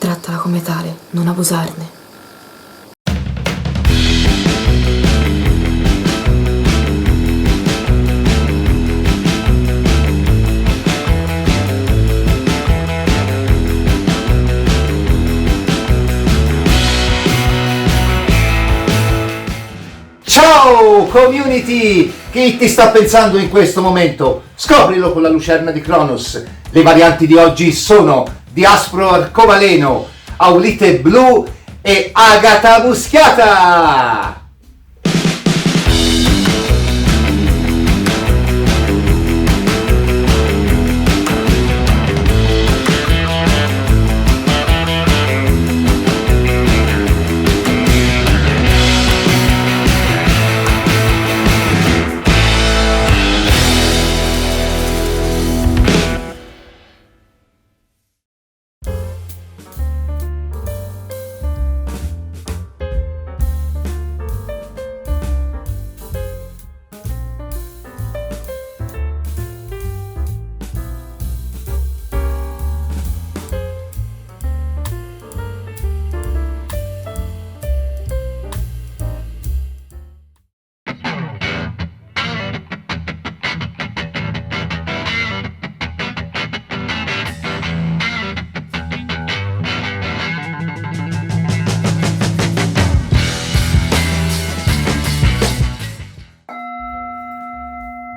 Trattala come tale, non abusarne. Ciao community! Chi ti sta pensando in questo momento? Scoprilo con la lucerna di Cronos. Le varianti di oggi sono Diaspro Arcobaleno, Aulite Blu e Agata Muschiata!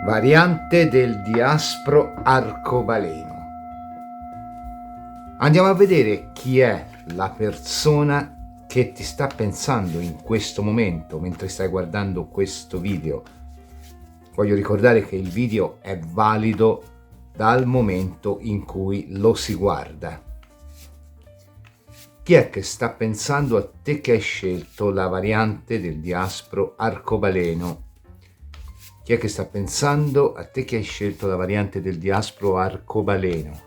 Variante del Diaspro Arcobaleno. Andiamo a vedere chi è la persona che ti sta pensando in questo momento mentre stai guardando questo video. Voglio ricordare che il video è valido dal momento in cui lo si guarda. Chi è che sta pensando a te che hai scelto la variante del Diaspro Arcobaleno? Chi è che sta pensando a te che hai scelto la variante del Diaspro Arcobaleno?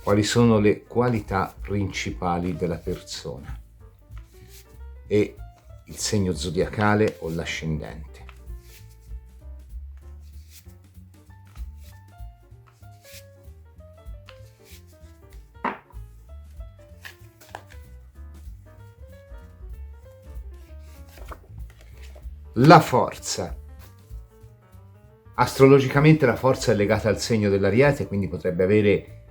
Quali sono le qualità principali della persona? E il segno zodiacale o l'ascendente? La forza. Astrologicamente la forza è legata al segno dell'Ariete, quindi potrebbe avere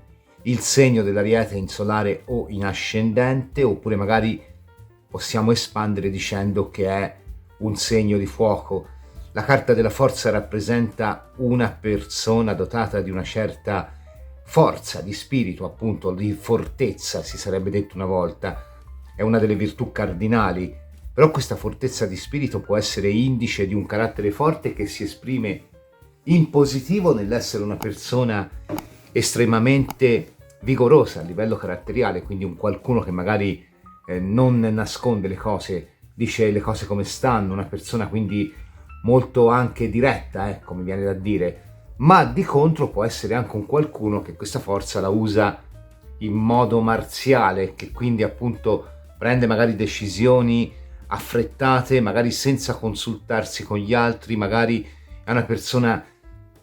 il segno dell'Ariete in solare o in ascendente, oppure magari possiamo espandere dicendo che è un segno di fuoco. La carta della forza rappresenta una persona dotata di una certa forza di spirito, appunto di fortezza, si sarebbe detto una volta. È una delle virtù cardinali. Però questa fortezza di spirito può essere indice di un carattere forte che si esprime in positivo nell'essere una persona estremamente vigorosa a livello caratteriale, quindi un qualcuno che magari non nasconde le cose, dice le cose come stanno, una persona quindi molto anche diretta, come viene da dire, ma di contro può essere anche un qualcuno che questa forza la usa in modo marziale, che quindi appunto prende magari decisioni affrettate, magari senza consultarsi con gli altri, magari è una persona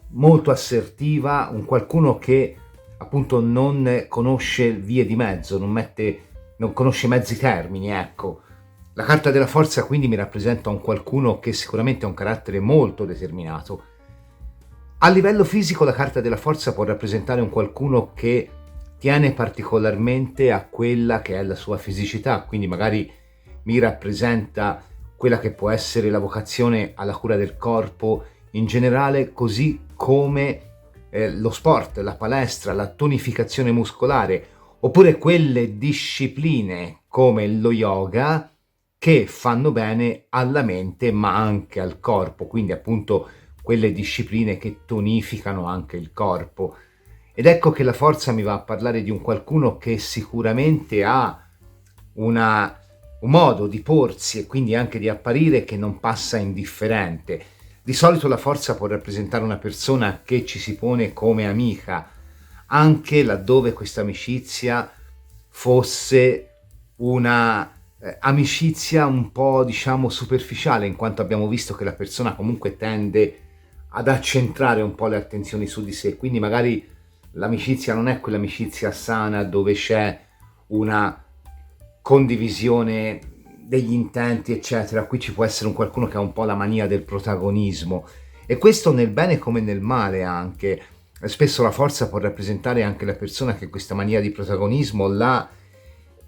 molto assertiva, un qualcuno che appunto non conosce vie di mezzo, non conosce mezzi termini, ecco. La carta della forza quindi mi rappresenta un qualcuno che sicuramente ha un carattere molto determinato. A livello fisico la carta della forza può rappresentare un qualcuno che tiene particolarmente a quella che è la sua fisicità, quindi magari mi rappresenta quella che può essere la vocazione alla cura del corpo in generale, così come lo sport, la palestra, la tonificazione muscolare, oppure quelle discipline come lo yoga che fanno bene alla mente ma anche al corpo, quindi appunto quelle discipline che tonificano anche il corpo. Ed ecco che la forza mi va a parlare di un qualcuno che sicuramente ha un modo di porsi e quindi anche di apparire che non passa indifferente. Di solito la forza può rappresentare una persona che ci si pone come amica, anche laddove questa amicizia fosse una amicizia un po' diciamo superficiale, in quanto abbiamo visto che la persona comunque tende ad accentrare un po' le attenzioni su di sé, quindi magari l'amicizia non è quell'amicizia sana dove c'è una condivisione degli intenti, eccetera. Qui ci può essere un qualcuno che ha un po' la mania del protagonismo, e questo nel bene come nel male anche. Spesso la forza può rappresentare anche la persona che questa mania di protagonismo la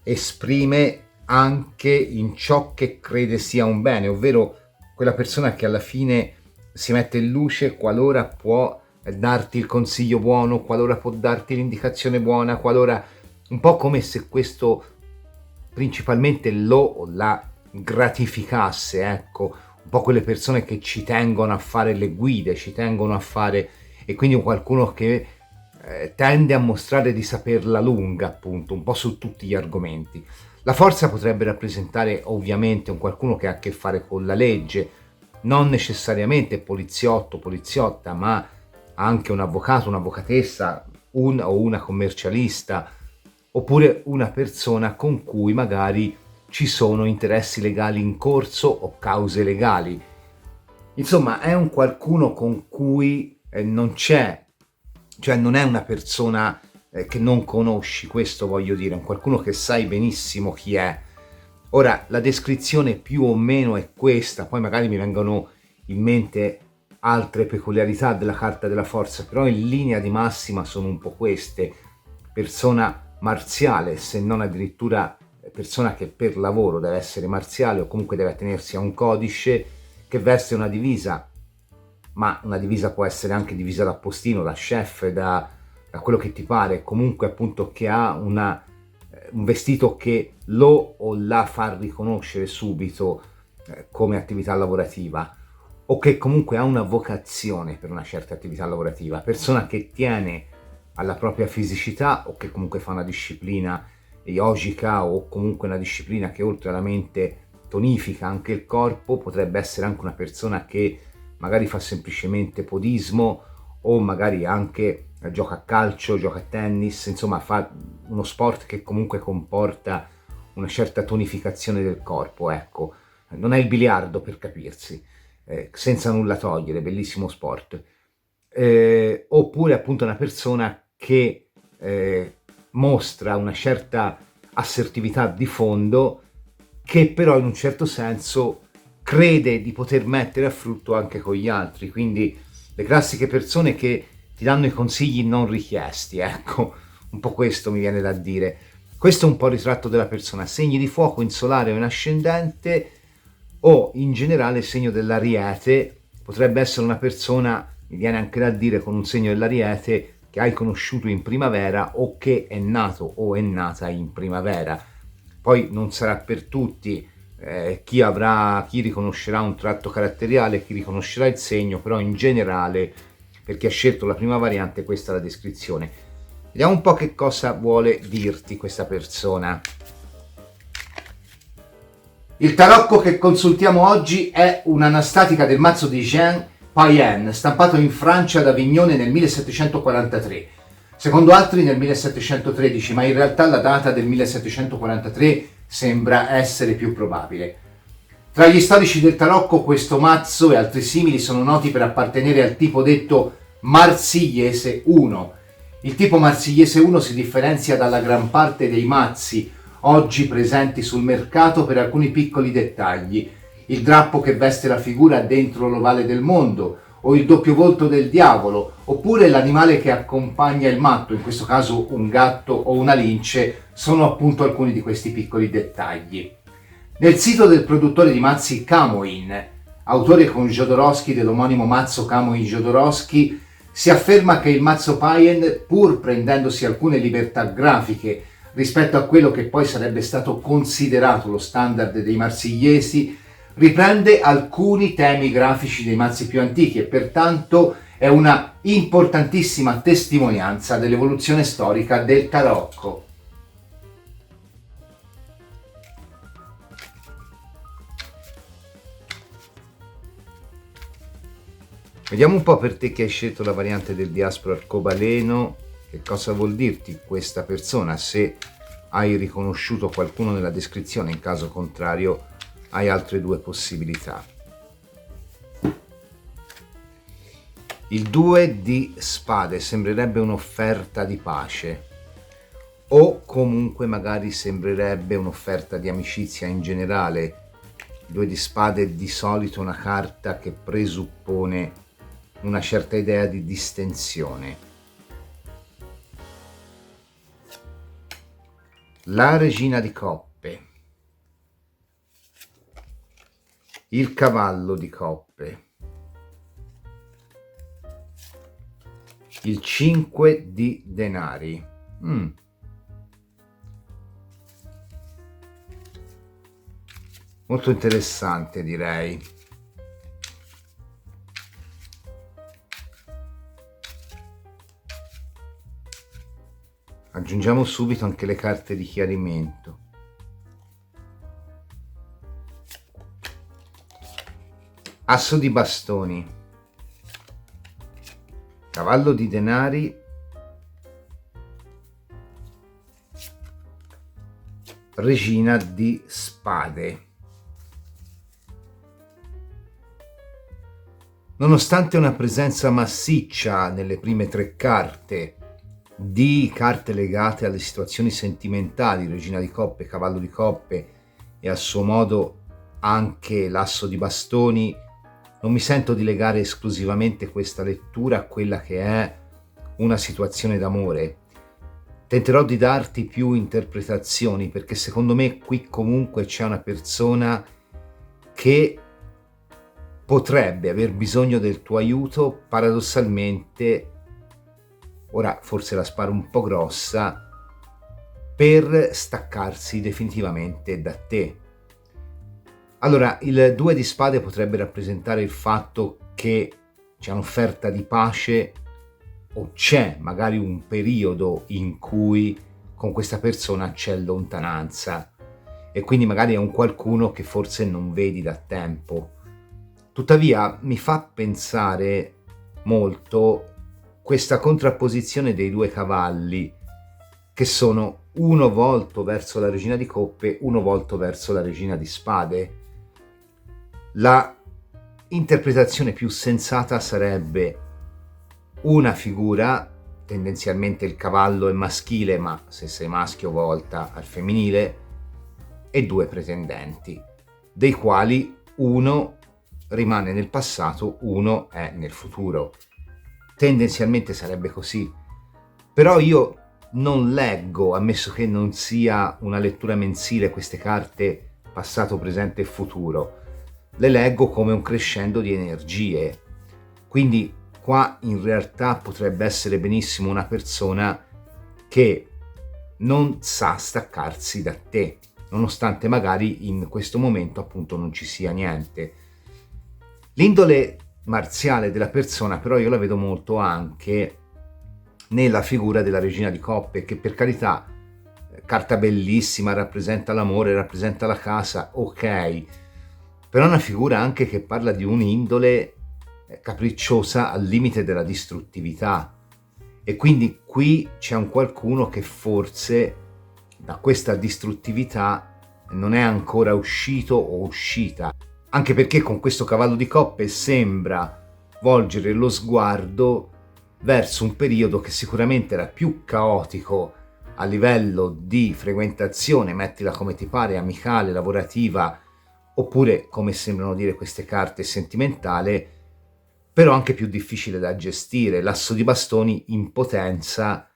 esprime anche in ciò che crede sia un bene, ovvero quella persona che alla fine si mette in luce qualora può darti il consiglio buono, qualora può darti l'indicazione buona, qualora, un po' come se questo principalmente lo o la gratificasse, ecco, un po' quelle persone che ci tengono a fare le guide, ci tengono a fare, e quindi qualcuno che tende a mostrare di saperla lunga, appunto, un po' su tutti gli argomenti. La forza potrebbe rappresentare ovviamente un qualcuno che ha a che fare con la legge, non necessariamente poliziotto, poliziotta, ma anche un avvocato, un'avvocatessa, un o una commercialista, oppure una persona con cui magari ci sono interessi legali in corso o cause legali. Insomma, è un qualcuno con cui non c'è, cioè non è una persona che non conosci, questo voglio dire, un qualcuno che sai benissimo chi è. Ora, la descrizione più o meno è questa, poi magari mi vengono in mente altre peculiarità della carta della forza, però in linea di massima sono un po' queste: persona marziale, se non addirittura persona che per lavoro deve essere marziale o comunque deve attenersi a un codice, che veste una divisa, ma una divisa può essere anche divisa da postino, da chef, da quello che ti pare, comunque appunto che ha un vestito che lo o la fa riconoscere subito come attività lavorativa, o che comunque ha una vocazione per una certa attività lavorativa, persona che tiene alla propria fisicità o che comunque fa una disciplina yogica o comunque una disciplina che oltre alla mente tonifica anche il corpo. Potrebbe essere anche una persona che magari fa semplicemente podismo o magari anche gioca a calcio, gioca a tennis, insomma fa uno sport che comunque comporta una certa tonificazione del corpo, ecco. Non è il biliardo, per capirsi, senza nulla togliere, bellissimo sport. Oppure appunto una persona che mostra una certa assertività di fondo, che però in un certo senso crede di poter mettere a frutto anche con gli altri, quindi le classiche persone che ti danno i consigli non richiesti, ecco, un po' questo mi viene da dire. Questo è un po' il ritratto della persona: segni di fuoco in solare o in ascendente, o in generale segno dell'Ariete. Potrebbe essere una persona, mi viene anche da dire, con un segno dell'Ariete che hai conosciuto in primavera o che è nato o è nata in primavera. Poi non sarà per tutti, chi riconoscerà un tratto caratteriale, chi riconoscerà il segno, però in generale, per chi ha scelto la prima variante, questa è la descrizione. Vediamo un po' che cosa vuole dirti questa persona. Il tarocco che consultiamo oggi è un'anastatica del mazzo di Jean Payen, stampato in Francia ad Avignone nel 1743. Secondo altri nel 1713, ma in realtà la data del 1743 sembra essere più probabile. Tra gli storici del tarocco questo mazzo e altri simili sono noti per appartenere al tipo detto Marsigliese 1. Il tipo Marsigliese 1 si differenzia dalla gran parte dei mazzi oggi presenti sul mercato per alcuni piccoli dettagli: il drappo che veste la figura dentro l'ovale del mondo, o il doppio volto del diavolo, oppure l'animale che accompagna il matto, in questo caso un gatto o una lince, sono appunto alcuni di questi piccoli dettagli. Nel sito del produttore di mazzi Camoin, autore con Jodorowsky dell'omonimo mazzo Camoin Jodorowsky, si afferma che il mazzo Payen, pur prendendosi alcune libertà grafiche rispetto a quello che poi sarebbe stato considerato lo standard dei marsigliesi, riprende alcuni temi grafici dei mazzi più antichi e pertanto è una importantissima testimonianza dell'evoluzione storica del tarocco. Vediamo un po' per te che hai scelto la variante del diaspro arcobaleno, che cosa vuol dirti questa persona, se hai riconosciuto qualcuno nella descrizione, in caso contrario hai altre due possibilità. Il 2 di spade sembrerebbe un'offerta di pace, o comunque magari sembrerebbe un'offerta di amicizia in generale. Il 2 di spade è di solito una carta che presuppone una certa idea di distensione. La regina di coppe, il cavallo di coppe, il 5 di denari. Molto interessante, direi. Aggiungiamo subito anche le carte di chiarimento. Asso di bastoni, cavallo di denari, regina di spade. Nonostante una presenza massiccia nelle prime 3 carte di carte legate alle situazioni sentimentali, regina di coppe, cavallo di coppe e a suo modo anche l'asso di bastoni, non mi sento di legare esclusivamente questa lettura a quella che è una situazione d'amore. Tenterò di darti più interpretazioni, perché secondo me qui comunque c'è una persona che potrebbe aver bisogno del tuo aiuto, paradossalmente, ora forse la sparo un po' grossa, per staccarsi definitivamente da te. Allora, il 2 di spade potrebbe rappresentare il fatto che c'è un'offerta di pace o c'è magari un periodo in cui con questa persona c'è lontananza e quindi magari è un qualcuno che forse non vedi da tempo. Tuttavia mi fa pensare molto questa contrapposizione dei 2 cavalli, che sono uno volto verso la regina di coppe, uno volto verso la regina di spade. La interpretazione più sensata sarebbe una figura, tendenzialmente il cavallo è maschile, ma se sei maschio volta al femminile, e 2 pretendenti, dei quali uno rimane nel passato, uno è nel futuro. Tendenzialmente sarebbe così, però io non leggo, ammesso che non sia una lettura mensile, queste carte passato, presente e futuro. Le leggo come un crescendo di energie, quindi qua in realtà potrebbe essere benissimo una persona che non sa staccarsi da te, nonostante magari in questo momento appunto non ci sia niente. L'indole marziale della persona però io la vedo molto anche nella figura della regina di coppe, che per carità, carta bellissima, rappresenta l'amore, rappresenta la casa, ok, però è una figura anche che parla di un'indole capricciosa al limite della distruttività, e quindi qui c'è un qualcuno che forse da questa distruttività non è ancora uscito o uscita, anche perché con questo cavallo di coppe sembra volgere lo sguardo verso un periodo che sicuramente era più caotico a livello di frequentazione, mettila come ti pare, amicale, lavorativa, oppure, come sembrano dire queste carte, sentimentale, però anche più difficile da gestire. L'asso di bastoni in potenza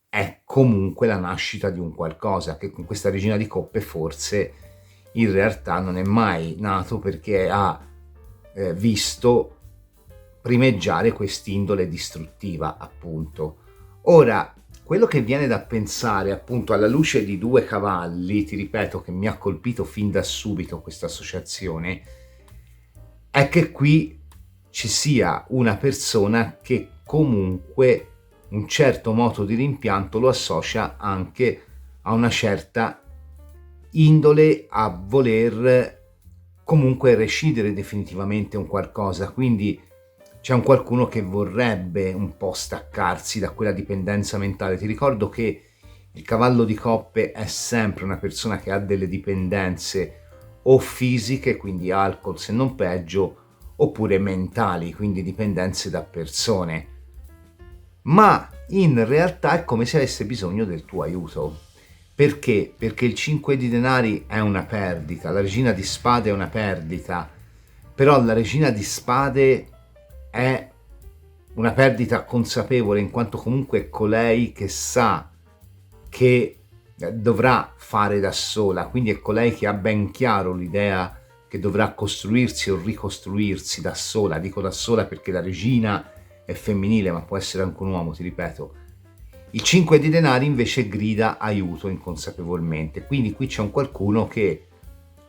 è comunque la nascita di un qualcosa che con questa regina di coppe forse in realtà non è mai nato, perché ha visto primeggiare quest'indole distruttiva, appunto. Ora, quello che viene da pensare, appunto, alla luce di 2 cavalli, ti ripeto che mi ha colpito fin da subito questa associazione, è che qui ci sia una persona che comunque un certo modo di rimpianto lo associa anche a una certa indole, a voler comunque recidere definitivamente un qualcosa, quindi c'è un qualcuno che vorrebbe un po' staccarsi da quella dipendenza mentale. Ti ricordo che il cavallo di coppe è sempre una persona che ha delle dipendenze o fisiche, quindi alcol se non peggio, oppure mentali, quindi dipendenze da persone. Ma in realtà è come se avesse bisogno del tuo aiuto. Perché? Perché il 5 di denari è una perdita, la regina di spade è una perdita, però la regina di spade è una perdita consapevole, in quanto comunque è colei che sa che dovrà fare da sola, quindi è colei che ha ben chiaro l'idea che dovrà costruirsi o ricostruirsi da sola. Dico da sola perché la regina è femminile, ma può essere anche un uomo, ti ripeto. Il 5 di denari invece grida aiuto inconsapevolmente, quindi qui c'è un qualcuno che,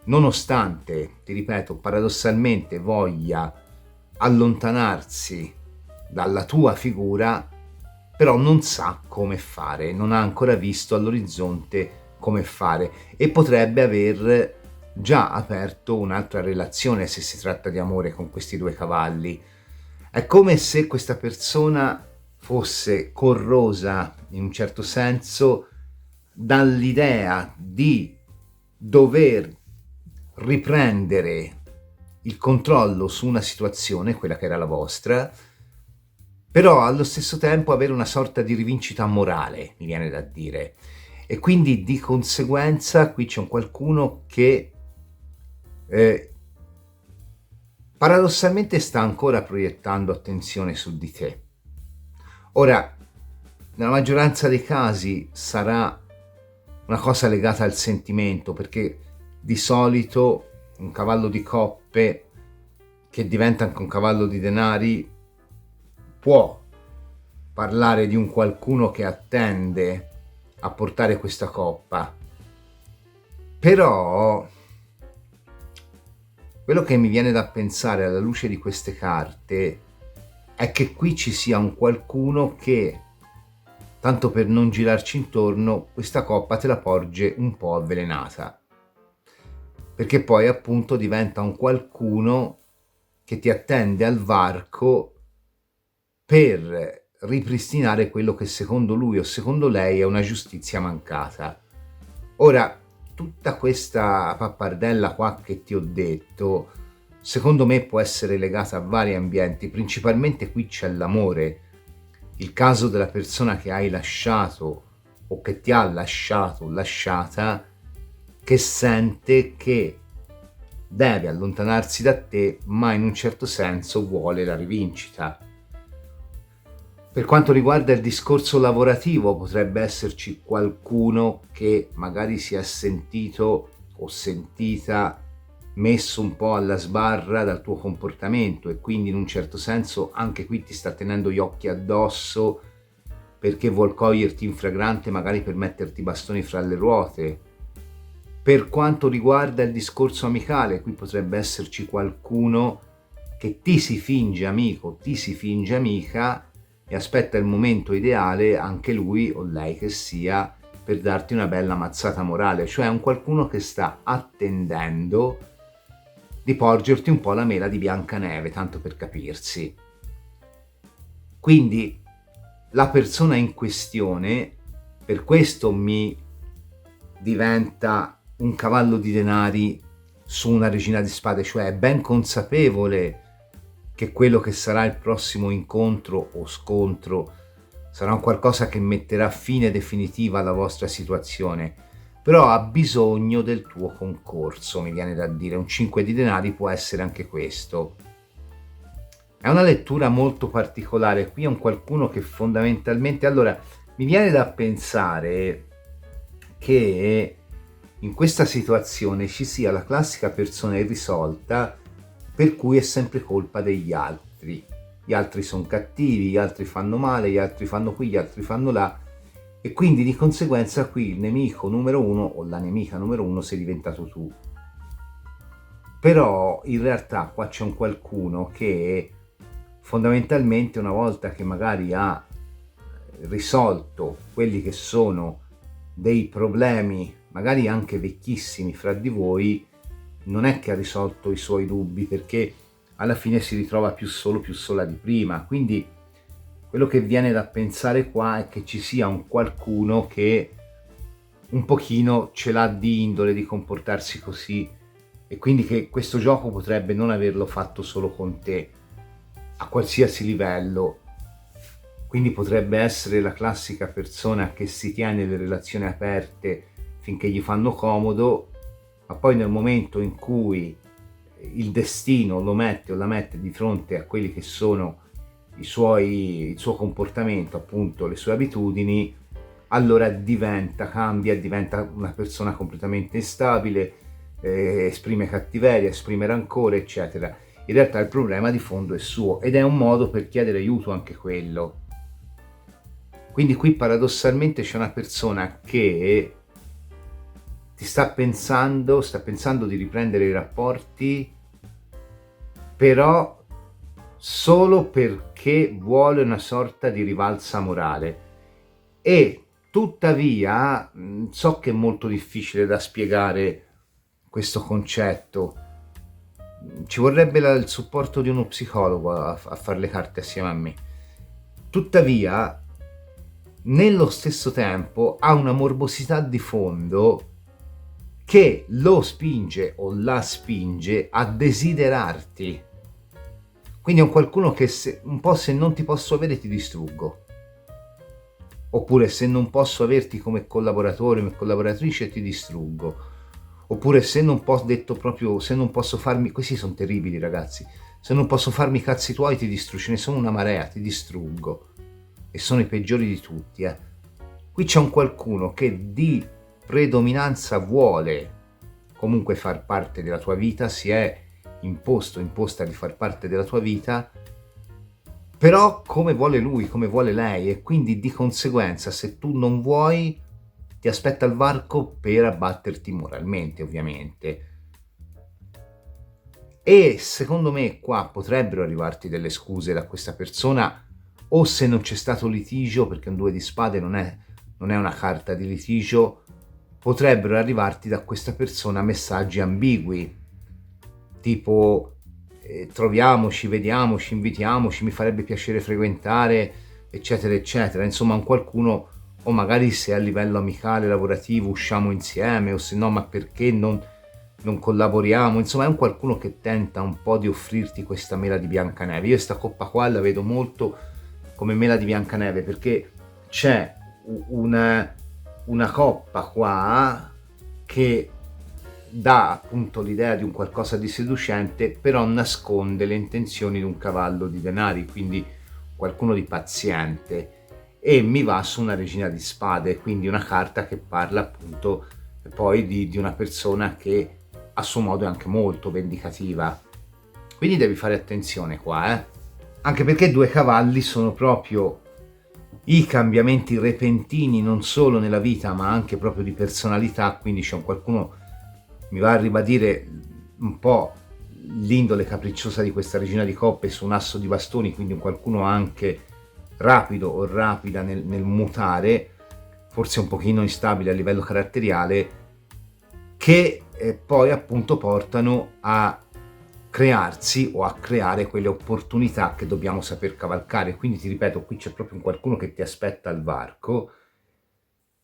nonostante, ti ripeto, paradossalmente voglia allontanarsi dalla tua figura, però non sa come fare, non ha ancora visto all'orizzonte come fare e potrebbe aver già aperto un'altra relazione se si tratta di amore con questi due cavalli. È come se questa persona fosse corrosa in un certo senso dall'idea di dover riprendere il controllo su una situazione, quella che era la vostra, però allo stesso tempo avere una sorta di rivincita morale, mi viene da dire. E quindi di conseguenza qui c'è un qualcuno che paradossalmente sta ancora proiettando attenzione su di te. Ora, nella maggioranza dei casi sarà una cosa legata al sentimento, perché di solito un cavallo di coppe che diventa anche un cavallo di denari può parlare di un qualcuno che attende a portare questa coppa. Però quello che mi viene da pensare alla luce di queste carte è che qui ci sia un qualcuno che, tanto per non girarci intorno, questa coppa te la porge un po' avvelenata, perché poi appunto diventa un qualcuno che ti attende al varco per ripristinare quello che secondo lui o secondo lei è una giustizia mancata. Ora, tutta questa pappardella qua che ti ho detto, secondo me può essere legata a vari ambienti, principalmente qui c'è l'amore, il caso della persona che hai lasciato o che ti ha lasciato o lasciata, che sente che deve allontanarsi da te, ma in un certo senso vuole la rivincita. Per quanto riguarda il discorso lavorativo, potrebbe esserci qualcuno che magari si è sentito o sentita messo un po' alla sbarra dal tuo comportamento e quindi in un certo senso anche qui ti sta tenendo gli occhi addosso perché vuol coglierti in flagrante, magari per metterti i bastoni fra le ruote. Per quanto riguarda il discorso amicale, qui potrebbe esserci qualcuno che ti si finge amico, ti si finge amica e aspetta il momento ideale, anche lui o lei che sia, per darti una bella mazzata morale, cioè un qualcuno che sta attendendo di porgerti un po' la mela di Biancaneve, tanto per capirsi. Quindi la persona in questione, per questo mi diventa un cavallo di denari su una regina di spade, cioè è ben consapevole che quello che sarà il prossimo incontro o scontro sarà un qualcosa che metterà fine definitiva alla vostra situazione, però ha bisogno del tuo concorso, mi viene da dire. Un 5 di denari può essere anche questo. È una lettura molto particolare, qui è un qualcuno che fondamentalmente, allora, mi viene da pensare che in questa situazione ci sia la classica persona irrisolta per cui è sempre colpa degli altri. Gli altri sono cattivi, gli altri fanno male, gli altri fanno qui, gli altri fanno là e quindi di conseguenza qui il nemico numero uno o la nemica numero uno sei diventato tu. Però in realtà qua c'è un qualcuno che fondamentalmente una volta che magari ha risolto quelli che sono dei problemi magari anche vecchissimi fra di voi, non è che ha risolto i suoi dubbi, perché alla fine si ritrova più solo, più sola di prima. Quindi quello che viene da pensare qua è che ci sia un qualcuno che un pochino ce l'ha di indole di comportarsi così e quindi che questo gioco potrebbe non averlo fatto solo con te, a qualsiasi livello. Quindi potrebbe essere la classica persona che si tiene le relazioni aperte finché gli fanno comodo, ma poi nel momento in cui il destino lo mette o la mette di fronte a quelli che sono il suo comportamento, appunto le sue abitudini, allora cambia, diventa una persona completamente instabile, esprime cattiveria, esprime rancore, eccetera. In realtà il problema di fondo è suo ed è un modo per chiedere aiuto anche quello. Quindi qui paradossalmente c'è una persona che ti sta pensando di riprendere i rapporti, però solo perché vuole una sorta di rivalsa morale. E tuttavia so che è molto difficile da spiegare questo concetto, ci vorrebbe il supporto di uno psicologo a fare le carte assieme a me. Tuttavia, nello stesso tempo ha una morbosità di fondo che lo spinge o la spinge a desiderarti. Quindi è un qualcuno che un po' se non ti posso avere ti distruggo. Oppure se non posso averti come collaboratore, come collaboratrice ti distruggo. Oppure se non posso farmi, questi sono terribili ragazzi, se non posso farmi i cazzi tuoi ti distruggo, ce ne sono una marea, ti distruggo. E sono i peggiori di tutti, Qui c'è un qualcuno che di predominanza vuole comunque far parte della tua vita, si è imposta di far parte della tua vita, però come vuole lui, come vuole lei, e quindi di conseguenza se tu non vuoi ti aspetta al varco per abbatterti moralmente, ovviamente. E secondo me qua potrebbero arrivarti delle scuse da questa persona, o se non c'è stato litigio, perché un 2 di spade non è una carta di litigio, potrebbero arrivarti da questa persona messaggi ambigui, tipo troviamoci, vediamoci, invitiamoci, mi farebbe piacere frequentare, eccetera, eccetera. Insomma, un qualcuno, o magari se a livello amicale, lavorativo, usciamo insieme, o se no, ma perché non collaboriamo? Insomma, è un qualcuno che tenta un po' di offrirti questa mela di Biancaneve. Io sta coppa qua la vedo molto come mela di Biancaneve, perché c'è una coppa qua che dà appunto l'idea di un qualcosa di seducente, però nasconde le intenzioni di un cavallo di denari, quindi qualcuno di paziente, e mi va su una regina di spade, quindi una carta che parla appunto poi di una persona che a suo modo è anche molto vendicativa. Quindi devi fare attenzione qua, anche perché 2 cavalli sono proprio i cambiamenti repentini non solo nella vita ma anche proprio di personalità, quindi c'è un qualcuno, mi va a ribadire un po' l'indole capricciosa di questa regina di coppe su un asso di bastoni, quindi un qualcuno anche rapido o rapida nel mutare, forse un pochino instabile a livello caratteriale, che poi appunto portano a crearsi o a creare quelle opportunità che dobbiamo saper cavalcare. Quindi ti ripeto, qui c'è proprio un qualcuno che ti aspetta al varco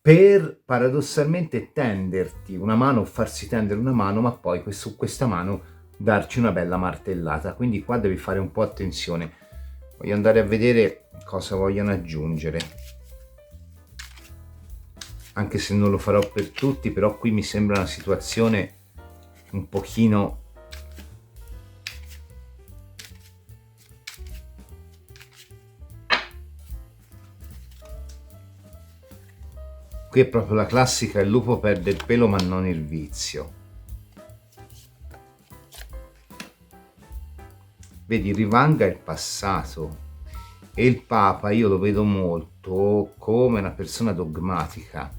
per paradossalmente tenderti una mano o farsi tendere una mano, ma poi su questa mano darci una bella martellata. Quindi qua devi fare un po' attenzione. Voglio andare a vedere cosa vogliono aggiungere, anche se non lo farò per tutti, però qui mi sembra una situazione un pochino qui è proprio la classica: il lupo perde il pelo ma non il vizio. Vedi, Rivanga è il passato e il Papa io lo vedo molto come una persona dogmatica,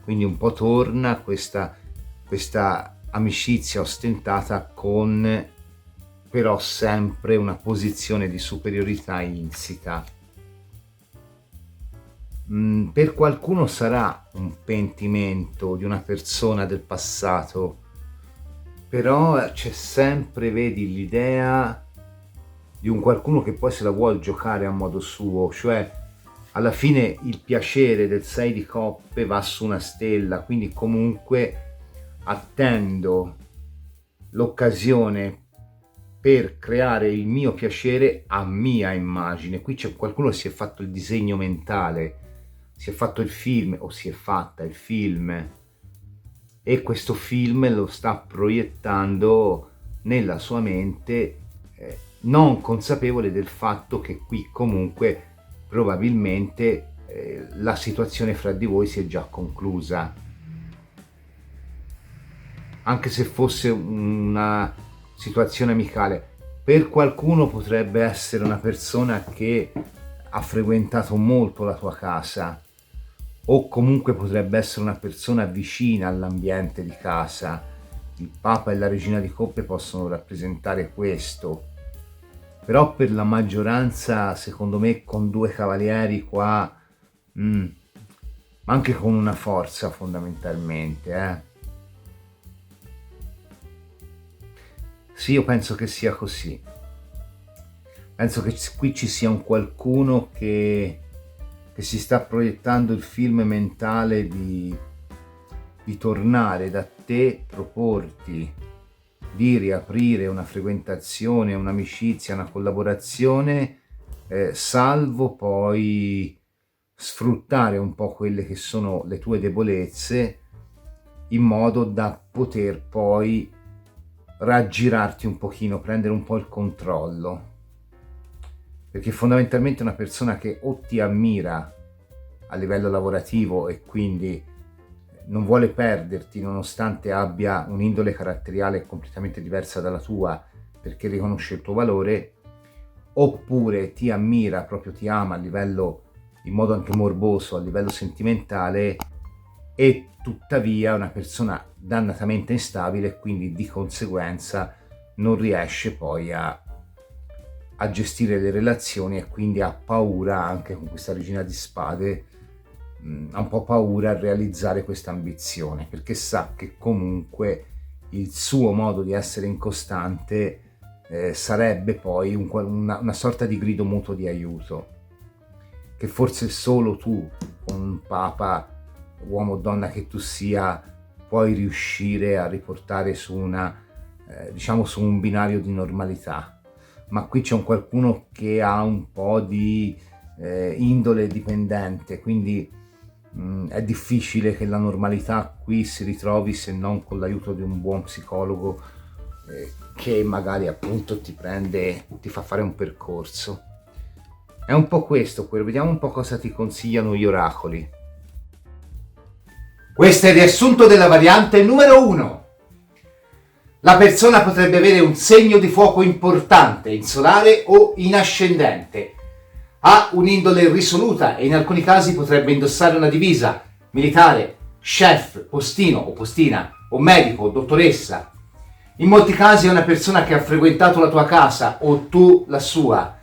quindi un po' torna questa amicizia ostentata con però sempre una posizione di superiorità insita. Per qualcuno sarà un pentimento di una persona del passato, però c'è sempre, vedi, l'idea di un qualcuno che poi se la vuol giocare a modo suo, cioè alla fine il piacere del 6 di coppe va su una stella, quindi comunque attendo l'occasione per creare il mio piacere a mia immagine. Qui c'è qualcuno che si è fatto il disegno mentale, si è fatto il film o si è fatta il film e questo film lo sta proiettando nella sua mente, non consapevole del fatto che qui comunque probabilmente la situazione fra di voi si è già conclusa, anche se fosse una situazione amicale. Per qualcuno potrebbe essere una persona che ha frequentato molto la tua casa, o comunque potrebbe essere una persona vicina all'ambiente di casa. Il Papa e la Regina di Coppe possono rappresentare questo, però per la maggioranza, secondo me, con due cavalieri qua, ma anche con una forza fondamentalmente, Sì, io penso che sia così. Penso che qui ci sia un qualcuno che si sta proiettando il film mentale di tornare da te, proporti di riaprire una frequentazione, un'amicizia, una collaborazione, salvo poi sfruttare un po' quelle che sono le tue debolezze, in modo da poter poi raggirarti un pochino, prendere un po' il controllo, perché fondamentalmente è una persona che o ti ammira a livello lavorativo e quindi non vuole perderti nonostante abbia un'indole caratteriale completamente diversa dalla tua, perché riconosce il tuo valore, oppure ti ammira, proprio ti ama a livello, in modo anche morboso, a livello sentimentale, e tuttavia è una persona dannatamente instabile e quindi di conseguenza non riesce poi a gestire le relazioni e quindi ha paura, anche con questa regina di spade, ha un po' paura a realizzare questa ambizione, perché sa che comunque il suo modo di essere incostante sarebbe poi una sorta di grido muto di aiuto, che forse solo tu, con un Papa, uomo o donna che tu sia, puoi riuscire a riportare su su un binario di normalità. Ma qui c'è un qualcuno che ha un po' di indole dipendente, quindi è difficile che la normalità qui si ritrovi se non con l'aiuto di un buon psicologo che magari appunto ti prende, ti fa fare un percorso. È un po' questo, vediamo un po' cosa ti consigliano gli oracoli. Questo è il riassunto della variante numero 1. La persona potrebbe avere un segno di fuoco importante in solare o in ascendente. Ha un'indole risoluta e in alcuni casi potrebbe indossare una divisa: militare, chef, postino o postina, o medico o dottoressa. In molti casi è una persona che ha frequentato la tua casa o tu la sua.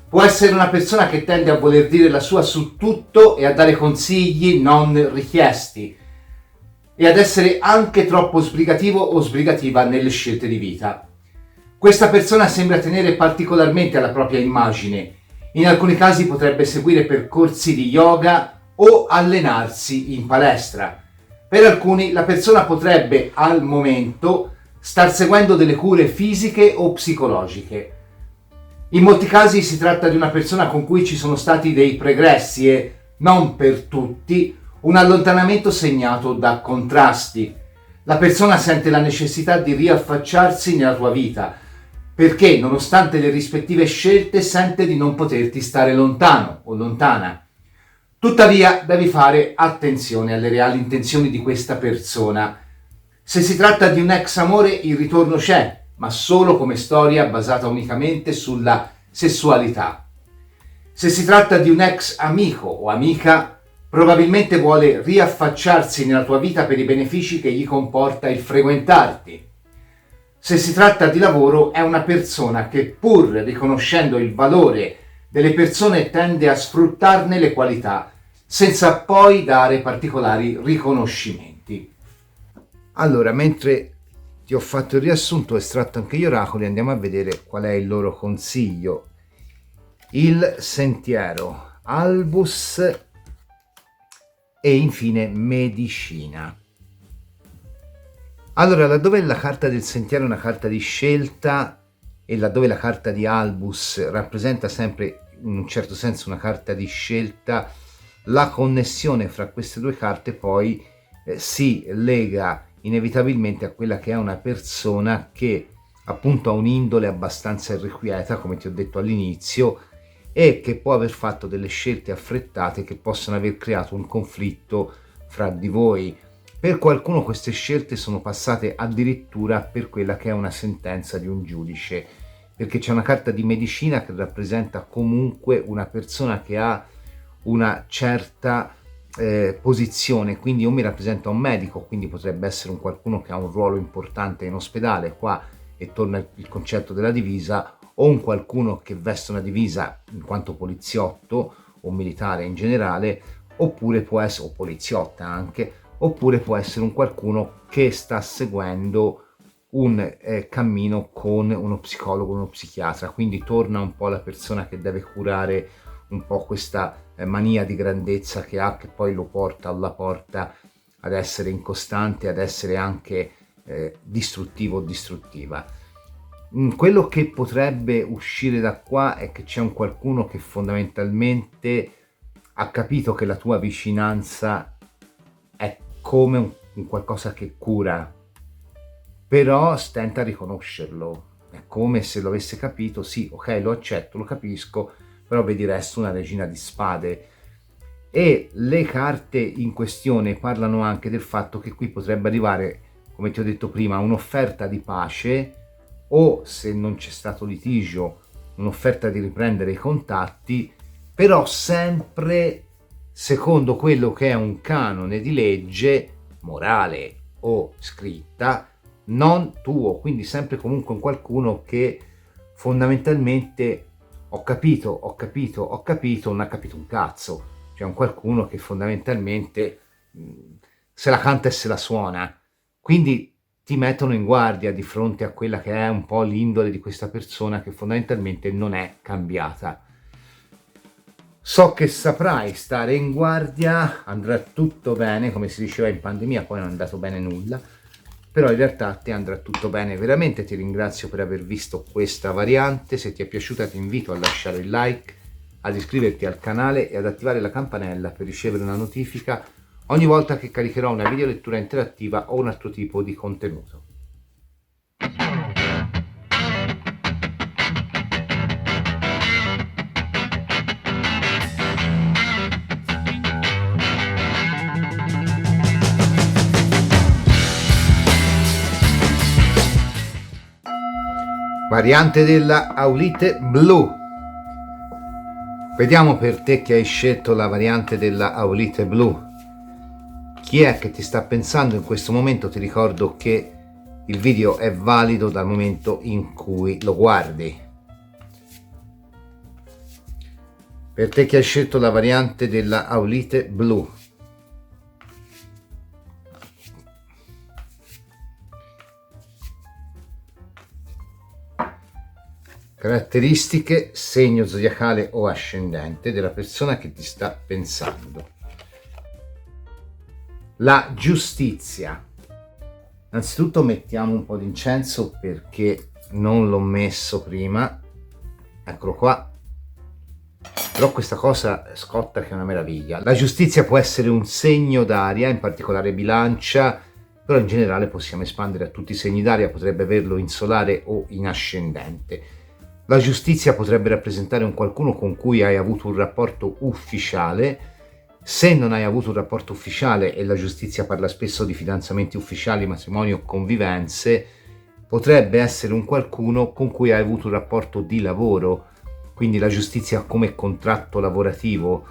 Può essere una persona che tende a voler dire la sua su tutto e a dare consigli non richiesti, e ad essere anche troppo sbrigativo o sbrigativa nelle scelte di vita. Questa persona sembra tenere particolarmente alla propria immagine. In alcuni casi potrebbe seguire percorsi di yoga o allenarsi in palestra. Per alcuni la persona potrebbe al momento star seguendo delle cure fisiche o psicologiche. In molti casi si tratta di una persona con cui ci sono stati dei pregressi e, non per tutti, un allontanamento segnato da contrasti. La persona sente la necessità di riaffacciarsi nella tua vita, perché nonostante le rispettive scelte sente di non poterti stare lontano o lontana. Tuttavia devi fare attenzione alle reali intenzioni di questa persona. Se si tratta di un ex amore, il ritorno c'è, ma solo come storia basata unicamente sulla sessualità. Se si tratta di un ex amico o amica, probabilmente vuole riaffacciarsi nella tua vita per i benefici che gli comporta il frequentarti. Se si tratta di lavoro, è una persona che, pur riconoscendo il valore delle persone, tende a sfruttarne le qualità senza poi dare particolari riconoscimenti. Allora, mentre ti ho fatto il riassunto, ho estratto anche gli oracoli, andiamo a vedere qual è il loro consiglio. Il sentiero, Albus e infine medicina. Allora, laddove la carta del sentiero è una carta di scelta e laddove la carta di Albus rappresenta sempre in un certo senso una carta di scelta, la connessione fra queste due carte poi si lega inevitabilmente a quella che è una persona che appunto ha un'indole abbastanza irrequieta, come ti ho detto all'inizio, e che può aver fatto delle scelte affrettate che possono aver creato un conflitto fra di voi. Per qualcuno queste scelte sono passate addirittura per quella che è una sentenza di un giudice, perché c'è una carta di medicina che rappresenta comunque una persona che ha una certa posizione, quindi o mi rappresenta un medico, quindi potrebbe essere un qualcuno che ha un ruolo importante in ospedale, qua e torna il concetto della divisa, o un qualcuno che veste una divisa in quanto poliziotto o militare in generale, oppure può essere, o poliziotta anche, oppure può essere un qualcuno che sta seguendo un cammino con uno psicologo, uno psichiatra, quindi torna un po' la persona che deve curare un po' questa mania di grandezza che ha, che poi lo porta alla porta ad essere incostante, ad essere anche distruttivo o distruttiva. Quello che potrebbe uscire da qua è che c'è un qualcuno che fondamentalmente ha capito che la tua vicinanza è come un qualcosa che cura, però stenta a riconoscerlo. È come se lo avesse capito, sì, ok, lo accetto, lo capisco, però vedi resto una regina di spade. E le carte in questione parlano anche del fatto che qui potrebbe arrivare, come ti ho detto prima, un'offerta di pace, o se non c'è stato litigio, un'offerta di riprendere i contatti, però sempre secondo quello che è un canone di legge morale o scritta, non tuo, quindi sempre comunque un qualcuno che fondamentalmente ho capito, non ha capito un cazzo, cioè un qualcuno che fondamentalmente se la canta e se la suona, quindi ti mettono in guardia di fronte a quella che è un po' l'indole di questa persona che fondamentalmente non è cambiata. So che saprai stare in guardia, andrà tutto bene, come si diceva in pandemia, poi non è andato bene nulla, però in realtà a te andrà tutto bene. Veramente ti ringrazio per aver visto questa variante. Se ti è piaciuta ti invito a lasciare il like, ad iscriverti al canale e ad attivare la campanella per ricevere una notifica ogni volta che caricherò una video lettura interattiva o un altro tipo di contenuto. Variante della Aulite blu. Vediamo per te che hai scelto la variante della Aulite blu. Chi è che ti sta pensando in questo momento? Ti ricordo che il video è valido dal momento in cui lo guardi. Per te che hai scelto la variante della Aulite blu. Caratteristiche, segno zodiacale o ascendente della persona che ti sta pensando. La giustizia. Innanzitutto mettiamo un po' di incenso perché non l'ho messo prima. Eccolo qua. Però questa cosa scotta che è una meraviglia. La giustizia può essere un segno d'aria, in particolare bilancia, però in generale possiamo espandere a tutti i segni d'aria, potrebbe averlo in solare o in ascendente. La giustizia potrebbe rappresentare un qualcuno con cui hai avuto un rapporto ufficiale. Se non hai avuto un rapporto ufficiale, e la giustizia parla spesso di fidanzamenti ufficiali, matrimoni o convivenze, potrebbe essere un qualcuno con cui hai avuto un rapporto di lavoro, quindi la giustizia come contratto lavorativo.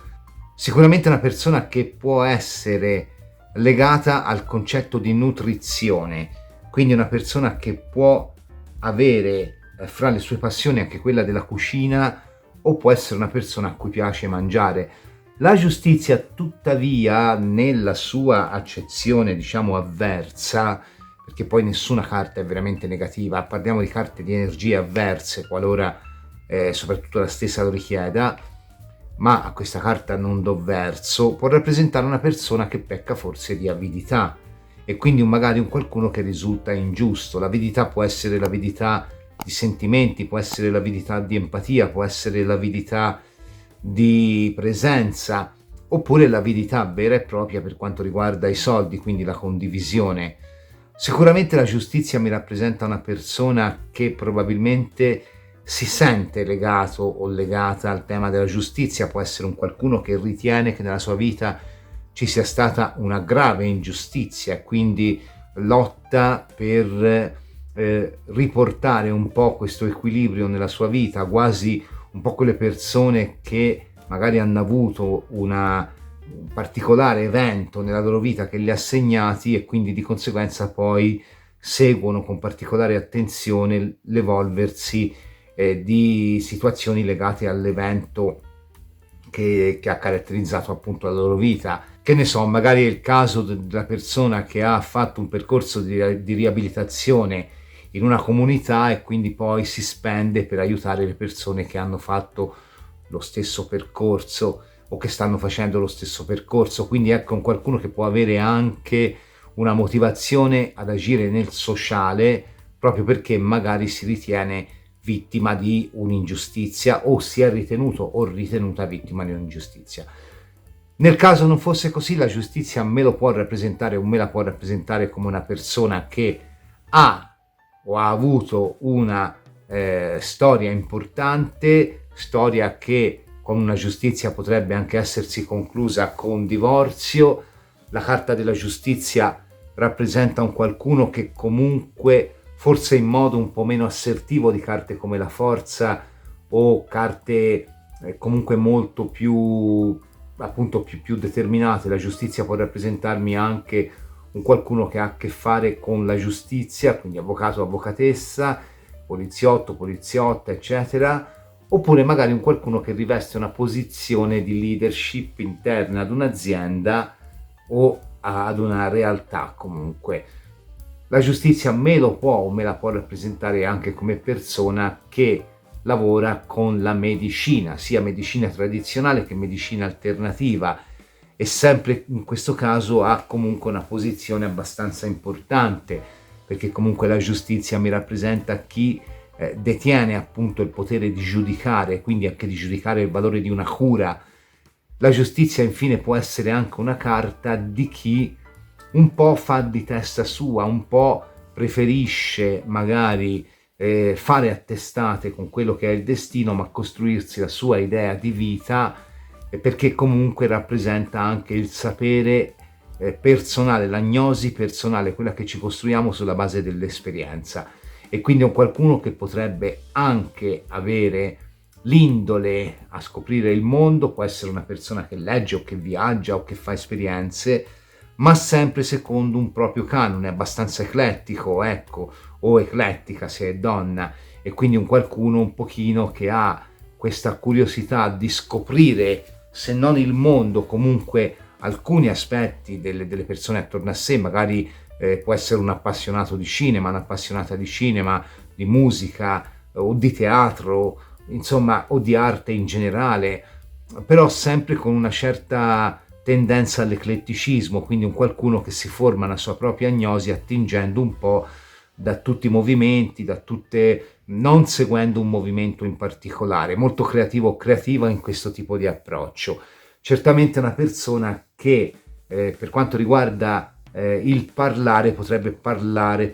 Sicuramente una persona che può essere legata al concetto di nutrizione, quindi una persona che può avere fra le sue passioni anche quella della cucina, o può essere una persona a cui piace mangiare. La giustizia tuttavia nella sua accezione diciamo avversa, perché poi nessuna carta è veramente negativa, parliamo di carte di energie avverse qualora soprattutto la stessa lo richieda, ma a questa carta non do verso, può rappresentare una persona che pecca forse di avidità e quindi magari un qualcuno che risulta ingiusto. L'avidità può essere l'avidità di sentimenti, può essere l'avidità di empatia, può essere l'avidità di presenza, oppure l'avidità vera e propria per quanto riguarda i soldi, quindi la condivisione. Sicuramente la giustizia mi rappresenta una persona che probabilmente si sente legato o legata al tema della giustizia, può essere un qualcuno che ritiene che nella sua vita ci sia stata una grave ingiustizia e quindi lotta per riportare un po' questo equilibrio nella sua vita, quasi un po' quelle persone che magari hanno avuto un particolare evento nella loro vita che li ha segnati e quindi di conseguenza poi seguono con particolare attenzione l'evolversi di situazioni legate all'evento che ha caratterizzato appunto la loro vita. Che ne so, magari è il caso della persona che ha fatto un percorso di riabilitazione in una comunità e quindi poi si spende per aiutare le persone che hanno fatto lo stesso percorso o che stanno facendo lo stesso percorso. Quindi ecco, un qualcuno che può avere anche una motivazione ad agire nel sociale proprio perché magari si ritiene vittima di un'ingiustizia o si è ritenuto o ritenuta vittima di un'ingiustizia. Nel caso non fosse così, la giustizia me lo può rappresentare o me la può rappresentare come una persona che ha o ha avuto una storia importante, storia che con una giustizia potrebbe anche essersi conclusa con divorzio. La carta della giustizia rappresenta un qualcuno che comunque, forse in modo un po' meno assertivo di carte come la forza o carte comunque molto più appunto più determinate. La giustizia può rappresentarmi anche un qualcuno che ha a che fare con la giustizia, quindi avvocato, avvocatessa, poliziotto, poliziotta, eccetera, oppure magari un qualcuno che riveste una posizione di leadership interna ad un'azienda o ad una realtà comunque. La giustizia me lo può o me la può rappresentare anche come persona che lavora con la medicina, sia medicina tradizionale che medicina alternativa, e sempre in questo caso ha comunque una posizione abbastanza importante, perché comunque la giustizia mi rappresenta chi detiene appunto il potere di giudicare, quindi anche di giudicare il valore di una cura. La giustizia infine può essere anche una carta di chi un po' fa di testa sua, un po' preferisce magari fare attestate con quello che è il destino, ma costruirsi la sua idea di vita, perché comunque rappresenta anche il sapere personale, l'agnosi personale, quella che ci costruiamo sulla base dell'esperienza. E quindi è un qualcuno che potrebbe anche avere l'indole a scoprire il mondo, può essere una persona che legge o che viaggia o che fa esperienze, ma sempre secondo un proprio canone, abbastanza eclettico, ecco, o eclettica se è donna, e quindi un qualcuno un pochino che ha questa curiosità di scoprire, se non il mondo, comunque alcuni aspetti delle persone attorno a sé. Magari può essere un appassionato di cinema, un'appassionata di cinema, di musica o di teatro, insomma, o di arte in generale, però sempre con una certa tendenza all'ecletticismo, quindi un qualcuno che si forma la sua propria agnosi attingendo un po' da tutti i movimenti, non seguendo un movimento in particolare, molto creativo o creativa in questo tipo di approccio. Certamente una persona che per quanto riguarda il parlare potrebbe parlare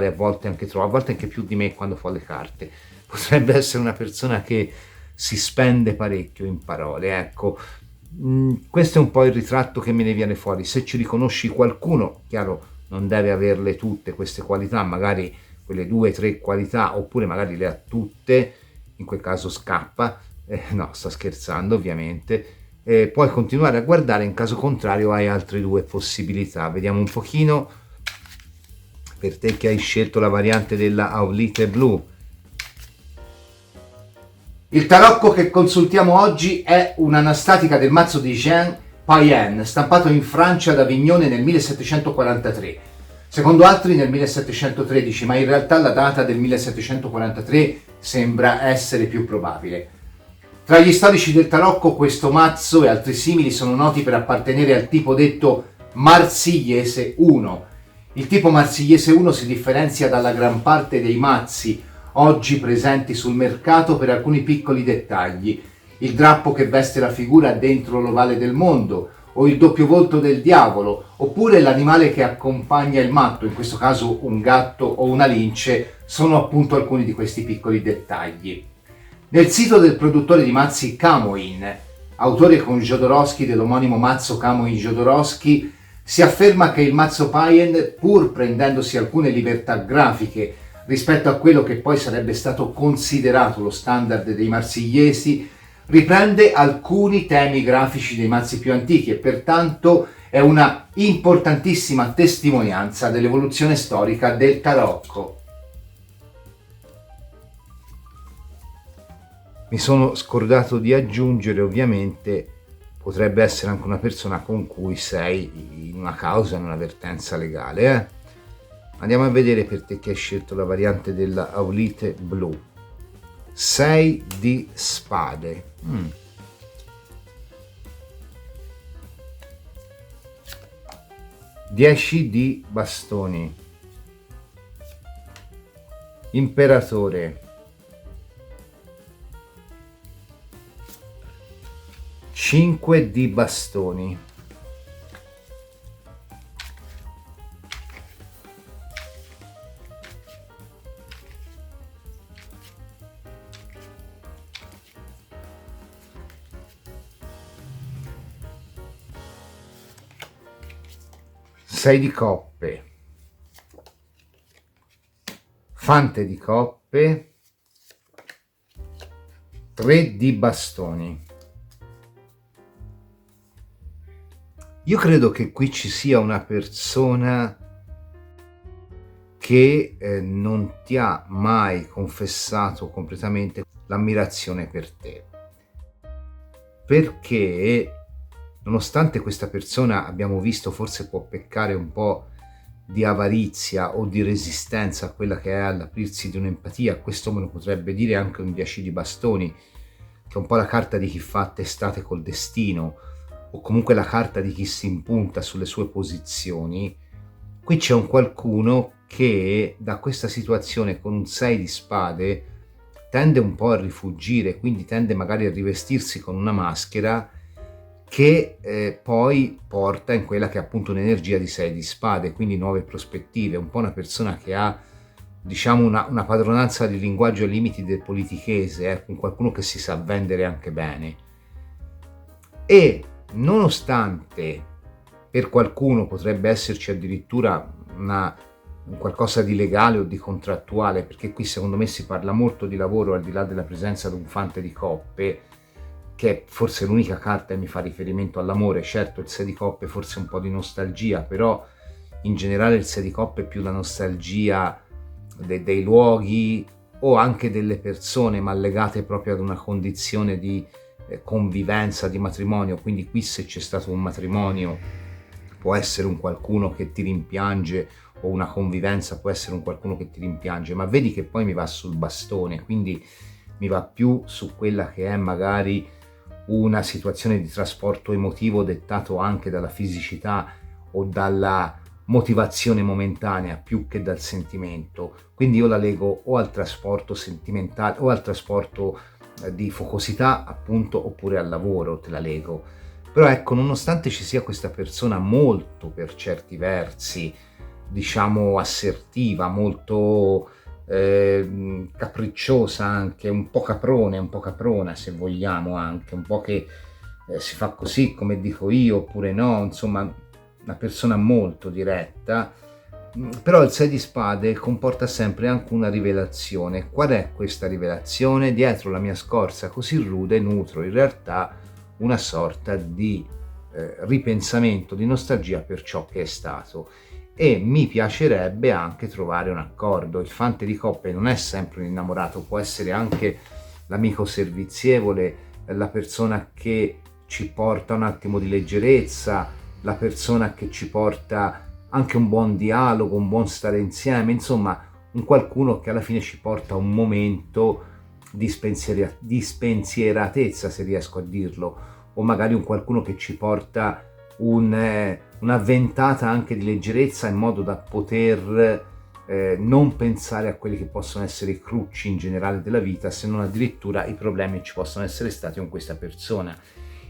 a volte anche troppo, a volte anche più di me quando fa le carte. Potrebbe essere una persona che si spende parecchio in parole, ecco. Questo è un po' il ritratto che me ne viene fuori. Se ci riconosci qualcuno, chiaro, non deve averle tutte queste qualità, magari quelle 2 o 3 qualità, oppure magari le ha tutte, in quel caso scappa, no, sto scherzando ovviamente. Puoi continuare a guardare, in caso contrario hai altre 2 possibilità. Vediamo un pochino per te che hai scelto la variante della Aulite blu. Il tarocco che consultiamo oggi è un'anastatica del mazzo di Jean Payen, stampato in Francia ad Avignone nel 1743, secondo altri nel 1713, ma in realtà la data del 1743 sembra essere più probabile. Tra gli storici del tarocco questo mazzo e altri simili sono noti per appartenere al tipo detto marsigliese 1, Il tipo marsigliese 1 si differenzia dalla gran parte dei mazzi oggi presenti sul mercato per alcuni piccoli dettagli: il drappo che veste la figura dentro l'ovale del mondo, o il doppio volto del diavolo, oppure l'animale che accompagna il matto, in questo caso un gatto o una lince, sono appunto alcuni di questi piccoli dettagli. Nel sito del produttore di mazzi Camoin, autore con Jodorowsky dell'omonimo mazzo Camoin Jodorowsky, si afferma che il mazzo Payen, pur prendendosi alcune libertà grafiche rispetto a quello che poi sarebbe stato considerato lo standard dei marsigliesi, riprende alcuni temi grafici dei mazzi più antichi e pertanto è una importantissima testimonianza dell'evoluzione storica del tarocco. Mi sono scordato di aggiungere, ovviamente, potrebbe essere anche una persona con cui sei in una causa, in un'avvertenza legale. Andiamo a vedere per te che hai scelto la variante della Aulite blu. 6 di spade. 10 di bastoni. Imperatore. 5 di bastoni. Sei di coppe. Fante di coppe. 3 di bastoni. Io credo che qui ci sia una persona che non ti ha mai confessato completamente l'ammirazione per te, perché nonostante questa persona, abbiamo visto, forse può peccare un po' di avarizia o di resistenza a quella che è all'aprirsi di un'empatia, questo me lo potrebbe dire anche un 10 di bastoni, che è un po' la carta di chi fa testate col destino, o comunque la carta di chi si impunta sulle sue posizioni. Qui c'è un qualcuno che da questa situazione con un 6 di spade tende un po' a rifugire, quindi tende magari a rivestirsi con una maschera che poi porta in quella che è appunto un'energia di 6 di spade, quindi nuove prospettive, un po' una persona che ha, diciamo, una padronanza di linguaggio ai limiti del politichese, con qualcuno che si sa vendere anche bene. E nonostante per qualcuno potrebbe esserci addirittura un qualcosa di legale o di contrattuale, perché qui secondo me si parla molto di lavoro al di là della presenza di un fante di coppe, che è forse l'unica carta che mi fa riferimento all'amore. Certo, il 6 di coppe forse un po' di nostalgia, però in generale il 6 di coppe è più la nostalgia dei luoghi o anche delle persone, ma legate proprio ad una condizione di convivenza, di matrimonio. Quindi qui, se c'è stato un matrimonio, può essere un qualcuno che ti rimpiange, o una convivenza può essere un qualcuno che ti rimpiange, ma vedi che poi mi va sul bastone, quindi mi va più su quella che è magari una situazione di trasporto emotivo dettato anche dalla fisicità o dalla motivazione momentanea più che dal sentimento. Quindi io la lego o al trasporto sentimentale o al trasporto di focosità, appunto, oppure al lavoro te la lego. Però ecco, nonostante ci sia questa persona molto, per certi versi, diciamo assertiva, molto capricciosa, anche un po' caprone, un po' caprona se vogliamo, anche un po' che si fa così come dico io oppure no, insomma una persona molto diretta, però il 6 di spade comporta sempre anche una rivelazione. Qual è questa rivelazione? Dietro la mia scorza così rude nutro in realtà una sorta di ripensamento, di nostalgia per ciò che è stato, e mi piacerebbe anche trovare un accordo. Il fante di coppe non è sempre un innamorato, può essere anche l'amico servizievole, la persona che ci porta un attimo di leggerezza, la persona che ci porta anche un buon dialogo, un buon stare insieme, insomma un qualcuno che alla fine ci porta un momento di spensieratezza, se riesco a dirlo, o magari un qualcuno che ci porta una ventata anche di leggerezza in modo da poter non pensare a quelli che possono essere i crucci in generale della vita, se non addirittura i problemi che ci possono essere stati con questa persona.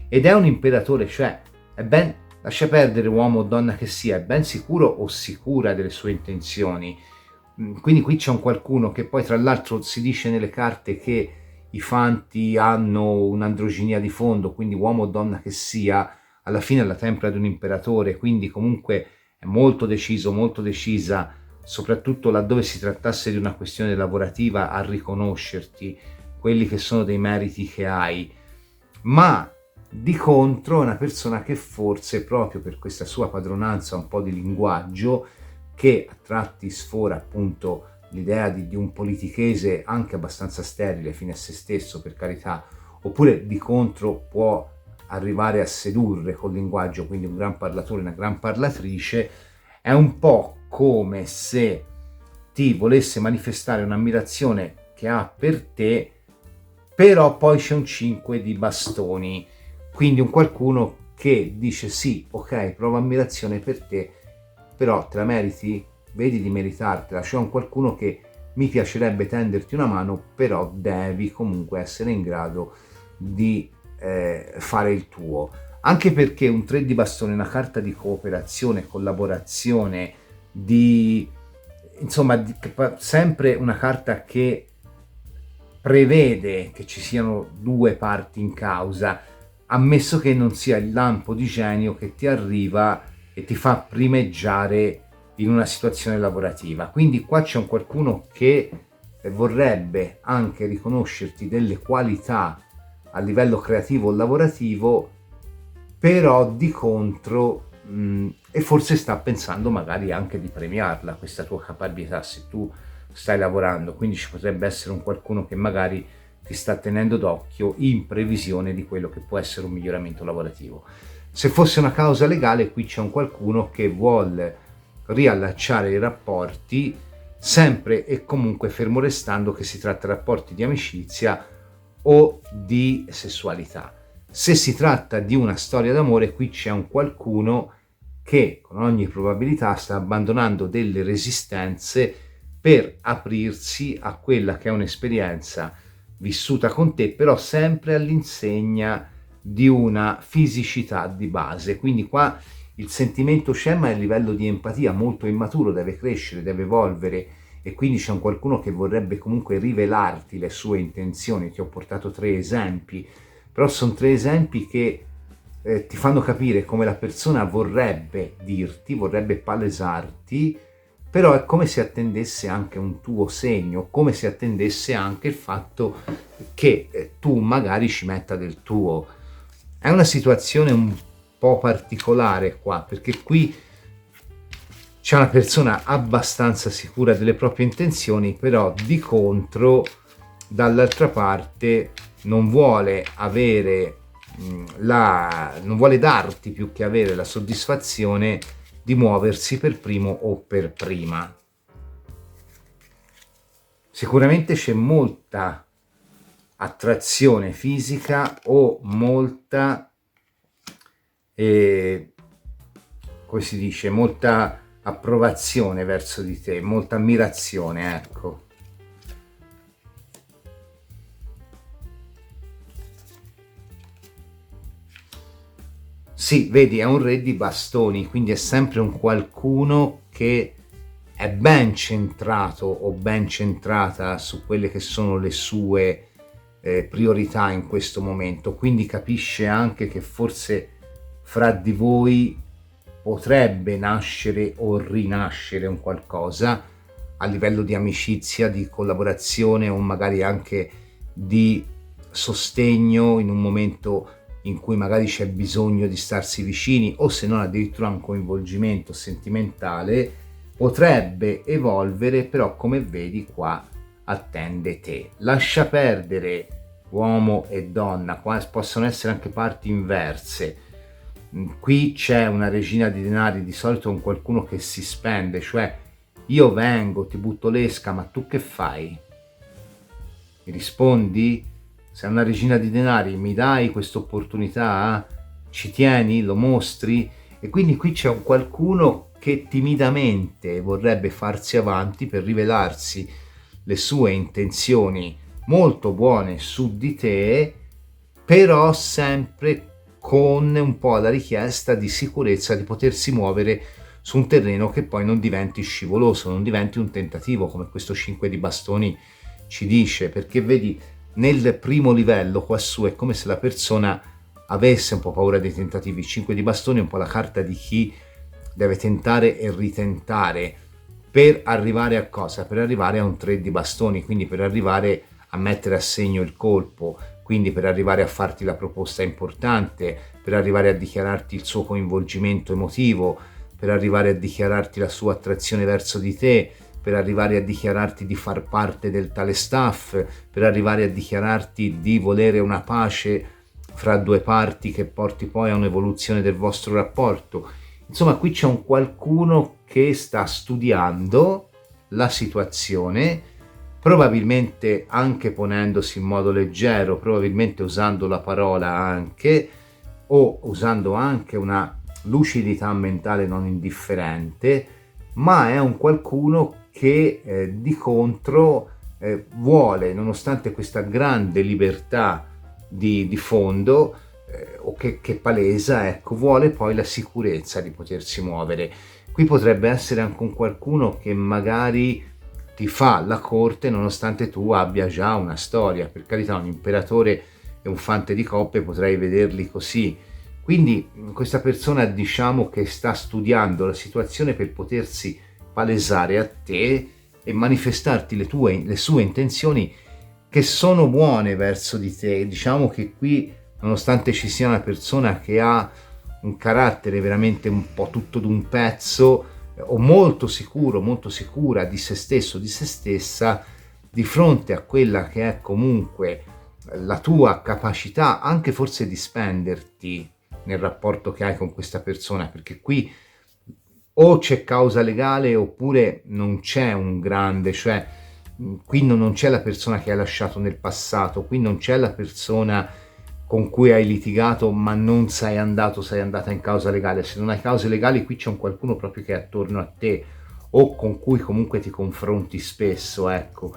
Ed è un imperatore, cioè è ben, lascia perdere uomo o donna che sia, è ben sicuro o sicura delle sue intenzioni. Quindi qui c'è un qualcuno che poi, tra l'altro, si dice nelle carte che i fanti hanno un'androginia di fondo, quindi uomo o donna che sia, alla fine è la tempra di un imperatore, quindi comunque è molto deciso, molto decisa, soprattutto laddove si trattasse di una questione lavorativa, a riconoscerti quelli che sono dei meriti che hai. Ma di contro è una persona che forse, proprio per questa sua padronanza un po' di linguaggio, che a tratti sfora appunto l'idea di un politichese anche abbastanza sterile, fine a se stesso, per carità, oppure di contro può arrivare a sedurre col linguaggio, quindi un gran parlatore, una gran parlatrice, è un po' come se ti volesse manifestare un'ammirazione che ha per te, però poi c'è un 5 di bastoni, quindi un qualcuno che dice sì, ok, provo ammirazione per te, però te la meriti? Vedi di meritartela, cioè un qualcuno che mi piacerebbe tenderti una mano, però devi comunque essere in grado di fare il tuo. Anche perché un 3 di bastone è una carta di cooperazione, collaborazione, insomma, sempre una carta che prevede che ci siano due parti in causa, ammesso che non sia il lampo di genio che ti arriva e ti fa primeggiare in una situazione lavorativa. Quindi qua c'è un qualcuno che vorrebbe anche riconoscerti delle qualità a livello creativo o lavorativo, però di contro e forse sta pensando magari anche di premiarla questa tua caparbietà se tu stai lavorando, quindi ci potrebbe essere un qualcuno che magari ti sta tenendo d'occhio in previsione di quello che può essere un miglioramento lavorativo. Se fosse una causa legale, qui c'è un qualcuno che vuole riallacciare i rapporti, sempre e comunque fermo restando che si tratta di rapporti di amicizia o di sessualità. Se si tratta di una storia d'amore, qui c'è un qualcuno che con ogni probabilità sta abbandonando delle resistenze per aprirsi a quella che è un'esperienza vissuta con te, però sempre all'insegna di una fisicità di base. Quindi qua il sentimento c'è, ma è a livello di empatia molto immaturo, deve crescere, deve evolvere, e quindi c'è un qualcuno che vorrebbe comunque rivelarti le sue intenzioni. Ti ho portato 3 esempi, però sono 3 esempi che ti fanno capire come la persona vorrebbe dirti, vorrebbe palesarti, però è come se attendesse anche un tuo segno, come se attendesse anche il fatto che tu magari ci metta del tuo. È una situazione un po' particolare qua, perché qui c'è una persona abbastanza sicura delle proprie intenzioni, però di contro dall'altra parte non vuole avere non vuole darti più che avere la soddisfazione di muoversi per primo o per prima. Sicuramente c'è molta attrazione fisica o molta come si dice, molta approvazione verso di te, molta ammirazione, ecco. Sì, vedi, è un re di bastoni, quindi è sempre un qualcuno che è ben centrato o ben centrata su quelle che sono le sue priorità in questo momento, quindi capisce anche che forse fra di voi potrebbe nascere o rinascere un qualcosa a livello di amicizia, di collaborazione o magari anche di sostegno in un momento in cui magari c'è bisogno di starsi vicini, o se non addirittura un coinvolgimento sentimentale potrebbe evolvere, però come vedi qua attende te. Lascia perdere uomo e donna, qua possono essere anche parti inverse. Qui c'è una regina di denari, di solito un qualcuno che si spende, cioè io vengo, ti butto l'esca, ma tu che fai? Mi rispondi? Sei una regina di denari, mi dai questa opportunità? Ci tieni? Lo mostri? E quindi qui c'è un qualcuno che timidamente vorrebbe farsi avanti per rivelarsi le sue intenzioni molto buone su di te, però sempre con un po' la richiesta di sicurezza di potersi muovere su un terreno che poi non diventi scivoloso, non diventi un tentativo, come questo 5 di bastoni ci dice, perché vedi, nel primo livello quassù è come se la persona avesse un po' paura dei tentativi. 5 di bastoni è un po' la carta di chi deve tentare e ritentare per arrivare a cosa? Per arrivare a un 3 di bastoni, quindi per arrivare a mettere a segno il colpo, quindi per arrivare a farti la proposta importante, per arrivare a dichiararti il suo coinvolgimento emotivo, per arrivare a dichiararti la sua attrazione verso di te, per arrivare a dichiararti di far parte del tale staff, per arrivare a dichiararti di volere una pace fra due parti che porti poi a un'evoluzione del vostro rapporto. Insomma, qui c'è un qualcuno che sta studiando la situazione, probabilmente anche ponendosi in modo leggero, probabilmente usando la parola anche, o usando anche una lucidità mentale non indifferente, ma è un qualcuno che di contro vuole, nonostante questa grande libertà di fondo, o che palesa, ecco, vuole poi la sicurezza di potersi muovere. Qui potrebbe essere anche un qualcuno che magari ti fa la corte nonostante tu abbia già una storia. Per carità, un imperatore e un fante di coppe potrei vederli così. Quindi questa persona, diciamo, che sta studiando la situazione per potersi palesare a te e manifestarti le sue intenzioni, che sono buone verso di te. Diciamo che qui, nonostante ci sia una persona che ha un carattere veramente un po' tutto d'un pezzo, o molto sicuro, molto sicura di se stesso, di se stessa, di fronte a quella che è comunque la tua capacità anche forse di spenderti nel rapporto che hai con questa persona, perché qui o c'è causa legale oppure non c'è un grande, cioè qui non c'è la persona che hai lasciato nel passato, qui non c'è la persona con cui hai litigato ma non sei andata in causa legale. Se non hai cause legali, qui c'è un qualcuno proprio che è attorno a te o con cui comunque ti confronti spesso, ecco,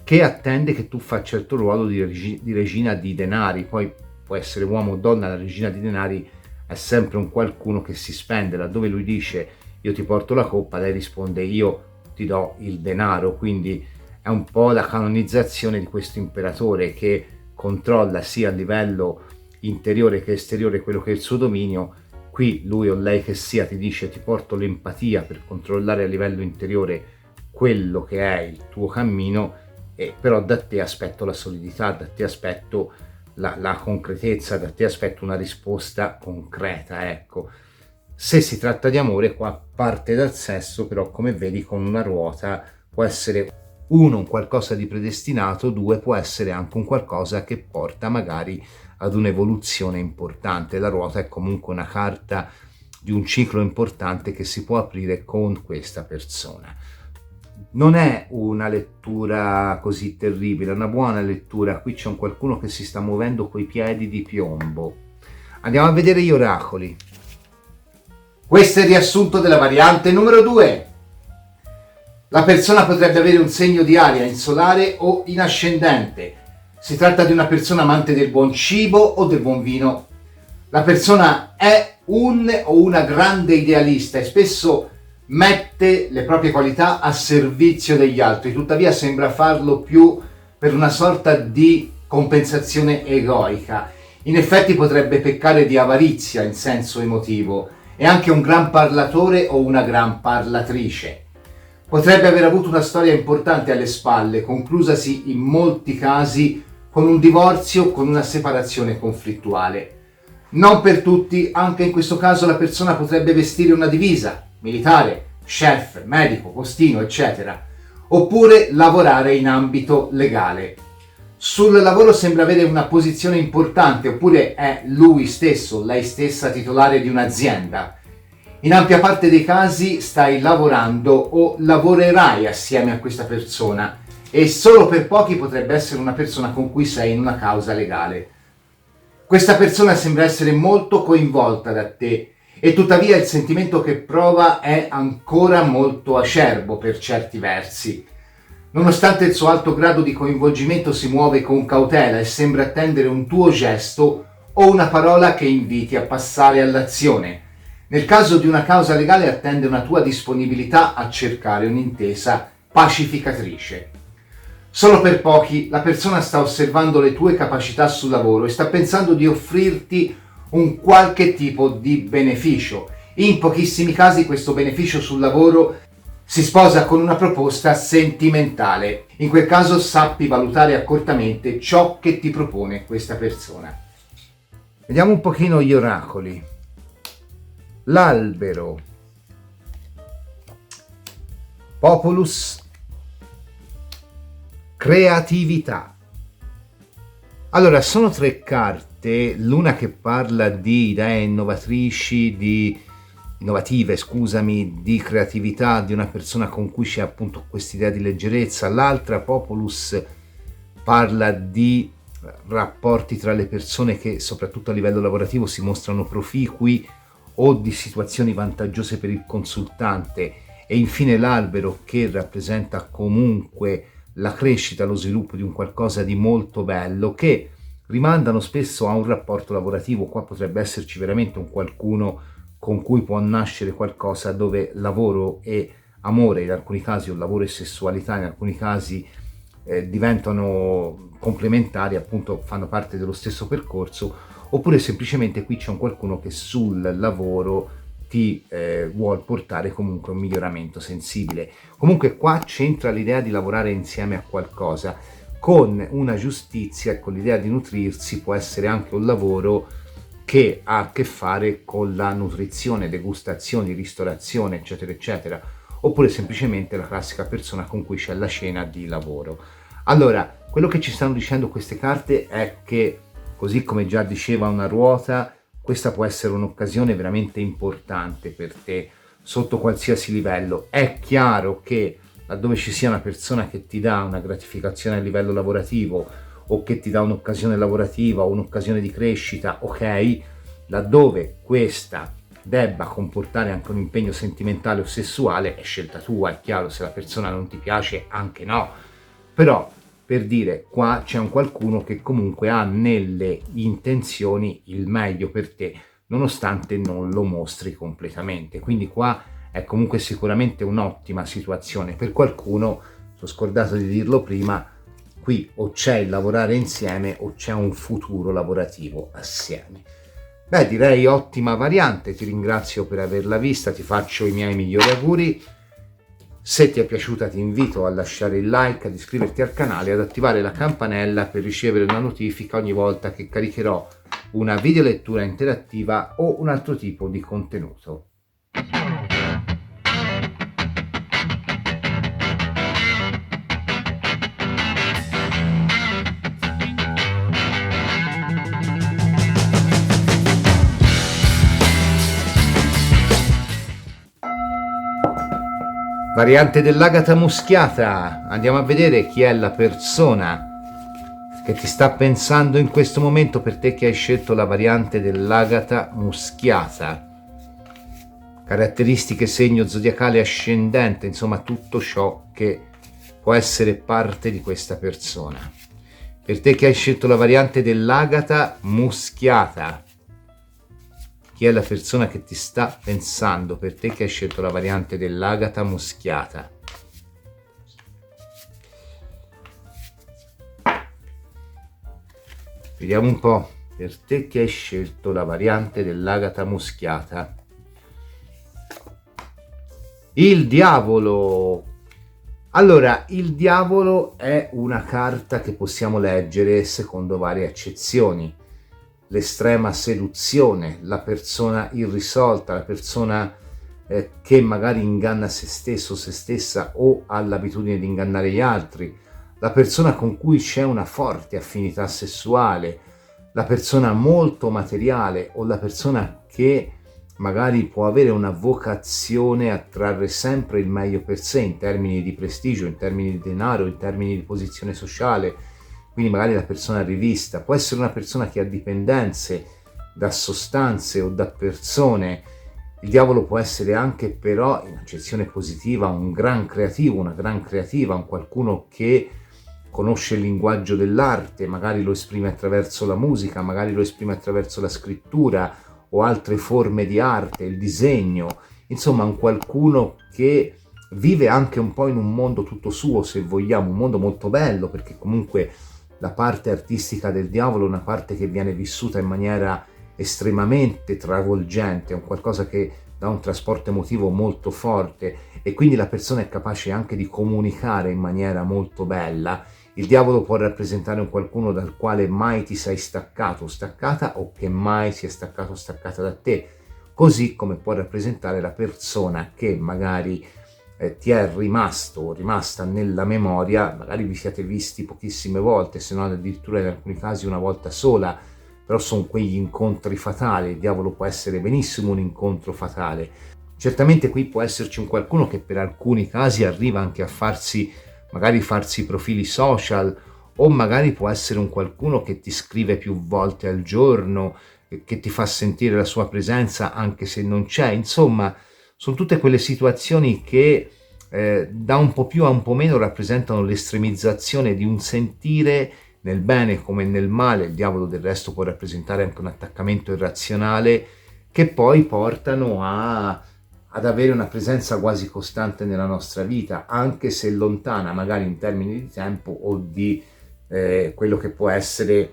che attende che tu faccia il tuo ruolo di regina di denari. Poi può essere uomo o donna, la regina di denari è sempre un qualcuno che si spende. Laddove lui dice io ti porto la coppa, lei risponde io ti do il denaro. Quindi è un po' la canonizzazione di questo imperatore che controlla sia a livello interiore che esteriore quello che è il suo dominio. Qui lui o lei che sia ti dice ti porto l'empatia per controllare a livello interiore quello che è il tuo cammino, e però da te aspetto la solidità, da te aspetto la concretezza, da te aspetto una risposta concreta, ecco. Se si tratta di amore, qua parte dal sesso, però come vedi con una ruota può essere uno un qualcosa di predestinato, due può essere anche un qualcosa che porta magari ad un'evoluzione importante. La ruota è comunque una carta di un ciclo importante che si può aprire con questa persona. Non è una lettura così terribile, è una buona lettura. Qui c'è un qualcuno che si sta muovendo coi piedi di piombo. Andiamo a vedere gli oracoli. Questo è il riassunto della variante numero 2. La persona potrebbe avere un segno di aria in solare o in ascendente. Si tratta di una persona amante del buon cibo o del buon vino. La persona è un o una grande idealista e spesso mette le proprie qualità a servizio degli altri, tuttavia sembra farlo più per una sorta di compensazione egoica. In effetti potrebbe peccare di avarizia in senso emotivo. È anche un gran parlatore o una gran parlatrice. Potrebbe aver avuto una storia importante alle spalle, conclusasi in molti casi con un divorzio o con una separazione conflittuale. Non per tutti, anche in questo caso la persona potrebbe vestire una divisa, militare, chef, medico, postino, eccetera, oppure lavorare in ambito legale. Sul lavoro sembra avere una posizione importante, oppure è lui stesso, lei stessa titolare di un'azienda. In ampia parte dei casi stai lavorando o lavorerai assieme a questa persona e solo per pochi potrebbe essere una persona con cui sei in una causa legale. Questa persona sembra essere molto coinvolta da te e tuttavia il sentimento che prova è ancora molto acerbo per certi versi. Nonostante il suo alto grado di coinvolgimento si muove con cautela e sembra attendere un tuo gesto o una parola che inviti a passare all'azione. Nel caso di una causa legale attende una tua disponibilità a cercare un'intesa pacificatrice. Solo per pochi la persona sta osservando le tue capacità sul lavoro e sta pensando di offrirti un qualche tipo di beneficio. In pochissimi casi questo beneficio sul lavoro si sposa con una proposta sentimentale. In quel caso sappi valutare accortamente ciò che ti propone questa persona. Vediamo un pochino gli oracoli. L'albero, Populus, creatività. Allora, sono tre carte, l'una che parla di idee innovative, di creatività, di una persona con cui c'è appunto quest'idea di leggerezza, l'altra, Populus, parla di rapporti tra le persone che soprattutto a livello lavorativo si mostrano proficui o di situazioni vantaggiose per il consultante, e infine l'albero che rappresenta comunque la crescita, lo sviluppo di un qualcosa di molto bello, che rimandano spesso a un rapporto lavorativo. Qua potrebbe esserci veramente un qualcuno con cui può nascere qualcosa dove lavoro e amore, in alcuni casi, o lavoro e sessualità, in alcuni casi diventano complementari, appunto fanno parte dello stesso percorso, oppure semplicemente qui c'è un qualcuno che sul lavoro ti vuol portare comunque un miglioramento sensibile. Comunque qua c'entra l'idea di lavorare insieme a qualcosa con una giustizia e con l'idea di nutrirsi. Può essere anche un lavoro che ha a che fare con la nutrizione, degustazioni, ristorazione, eccetera eccetera, oppure semplicemente la classica persona con cui c'è la cena di lavoro. Allora, quello che ci stanno dicendo queste carte è che, così come già diceva una ruota, questa può essere un'occasione veramente importante per te sotto qualsiasi livello. È chiaro che laddove ci sia una persona che ti dà una gratificazione a livello lavorativo o che ti dà un'occasione lavorativa o un'occasione di crescita, ok, laddove questa debba comportare anche un impegno sentimentale o sessuale è scelta tua, è chiaro, se la persona non ti piace anche no, però per dire, qua c'è un qualcuno che comunque ha nelle intenzioni il meglio per te, nonostante non lo mostri completamente. Quindi qua è comunque sicuramente un'ottima situazione. Per qualcuno, ho scordato di dirlo prima, qui o c'è il lavorare insieme o c'è un futuro lavorativo assieme. Beh, direi ottima variante, ti ringrazio per averla vista, ti faccio i miei migliori auguri. Se ti è piaciuta ti invito a lasciare il like, ad iscriverti al canale e ad attivare la campanella per ricevere una notifica ogni volta che caricherò una videolettura interattiva o un altro tipo di contenuto. Variante dell'agata muschiata, andiamo a vedere chi è la persona che ti sta pensando in questo momento, per te che hai scelto la variante dell'agata muschiata. Caratteristiche, segno zodiacale ascendente, insomma tutto ciò che può essere parte di questa persona. Per te che hai scelto la variante dell'agata muschiata, chi è la persona che ti sta pensando, per te che hai scelto la variante dell'agata muschiata? Vediamo un po', per te che hai scelto la variante dell'agata muschiata. Il diavolo. Allora, il diavolo è una carta che possiamo leggere secondo varie accezioni. L'estrema seduzione, la persona irrisolta, la persona che magari inganna se stesso, se stessa, o ha l'abitudine di ingannare gli altri, la persona con cui c'è una forte affinità sessuale, la persona molto materiale o la persona che magari può avere una vocazione a trarre sempre il meglio per sé in termini di prestigio, in termini di denaro, in termini di posizione sociale. Quindi magari la persona rivista, può essere una persona che ha dipendenze da sostanze o da persone Il diavolo può essere anche però, in accezione positiva, un gran creativo, una gran creativa, un qualcuno che conosce il linguaggio dell'arte, magari lo esprime attraverso la musica, magari lo esprime attraverso la scrittura o altre forme di arte, il disegno, insomma un qualcuno che vive anche un po' in un mondo tutto suo, se vogliamo, un mondo molto bello, perché comunque la parte artistica del diavolo è una parte che viene vissuta in maniera estremamente travolgente, è un qualcosa che dà un trasporto emotivo molto forte e quindi la persona è capace anche di comunicare in maniera molto bella. Il diavolo può rappresentare un qualcuno dal quale mai ti sei staccato o staccata o che mai si è staccato o staccata da te, così come può rappresentare la persona che magari ti è rimasto o rimasta nella memoria, magari vi siete visti pochissime volte, se non addirittura in alcuni casi una volta sola, però sono quegli incontri fatali. Il diavolo può essere benissimo un incontro fatale. Certamente qui può esserci un qualcuno che per alcuni casi arriva anche a farsi profili social, o magari può essere un qualcuno che ti scrive più volte al giorno, che ti fa sentire la sua presenza anche se non c'è. Insomma, sono tutte quelle situazioni che da un po' più a un po' meno rappresentano l'estremizzazione di un sentire nel bene come nel male. Il diavolo del resto può rappresentare anche un attaccamento irrazionale, che poi portano ad avere una presenza quasi costante nella nostra vita, anche se lontana magari in termini di tempo o di quello che può essere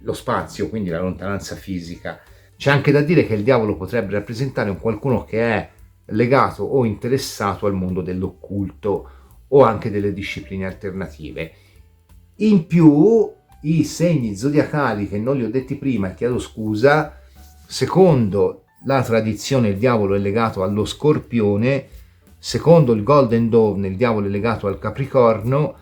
lo spazio, quindi la lontananza fisica. C'è anche da dire che il diavolo potrebbe rappresentare un qualcuno che è legato o interessato al mondo dell'occulto o anche delle discipline alternative. In più, i segni zodiacali, che non li ho detti prima, chiedo scusa, secondo la tradizione il diavolo è legato allo Scorpione, secondo il Golden Dawn il diavolo è legato al Capricorno,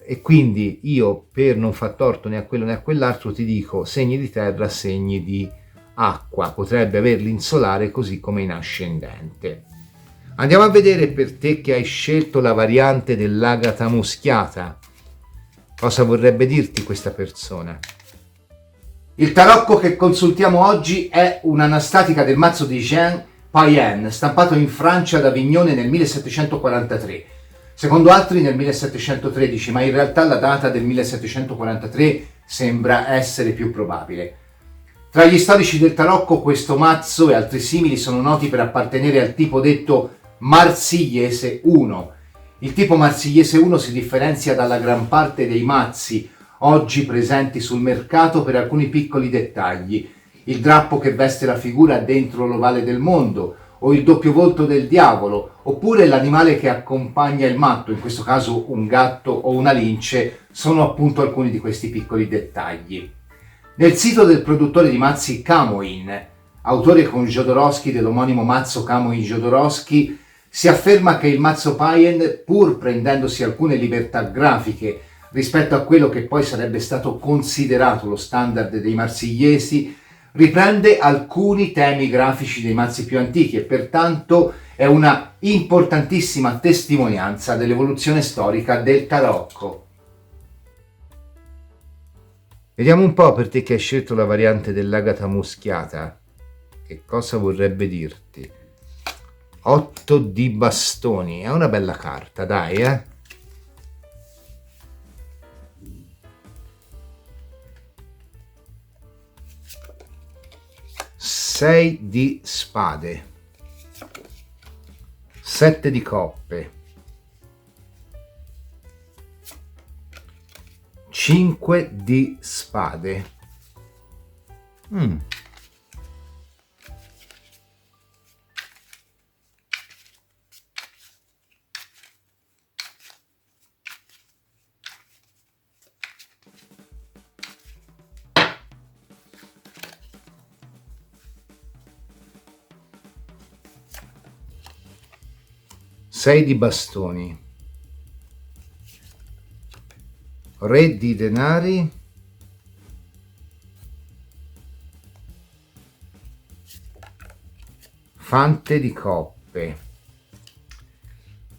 e quindi io, per non far torto né a quello né a quell'altro, ti dico segni di terra, segni di acqua, potrebbe averli in solare così come in ascendente. Andiamo a vedere per te che hai scelto la variante dell'agata muschiata. Cosa vorrebbe dirti questa persona? Il tarocco che consultiamo oggi è un'anastatica del mazzo di Jean Payen, stampato in Francia ad Avignone nel 1743. Secondo altri nel 1713, ma in realtà la data del 1743 sembra essere più probabile. Tra gli storici del tarocco questo mazzo e altri simili sono noti per appartenere al tipo detto Marsigliese 1. Il tipo Marsigliese 1 si differenzia dalla gran parte dei mazzi oggi presenti sul mercato per alcuni piccoli dettagli: il drappo che veste la figura dentro l'ovale del mondo, o il doppio volto del diavolo, oppure l'animale che accompagna il matto, in questo caso un gatto o una lince, sono appunto alcuni di questi piccoli dettagli. Nel sito del produttore di mazzi Camoin, autore con Jodorowsky dell'omonimo mazzo Camoin Jodorowsky, si afferma che il mazzo Payen, pur prendendosi alcune libertà grafiche rispetto a quello che poi sarebbe stato considerato lo standard dei marsigliesi, riprende alcuni temi grafici dei mazzi più antichi e pertanto è una importantissima testimonianza dell'evoluzione storica del tarocco. Vediamo un po' per te che hai scelto la variante dell'agata muschiata. Che cosa vorrebbe dirti? 8 di bastoni, è una bella carta, dai, 6 di spade, 7 di coppe, 5 di spade. Sei di bastoni, re di denari, fante di coppe.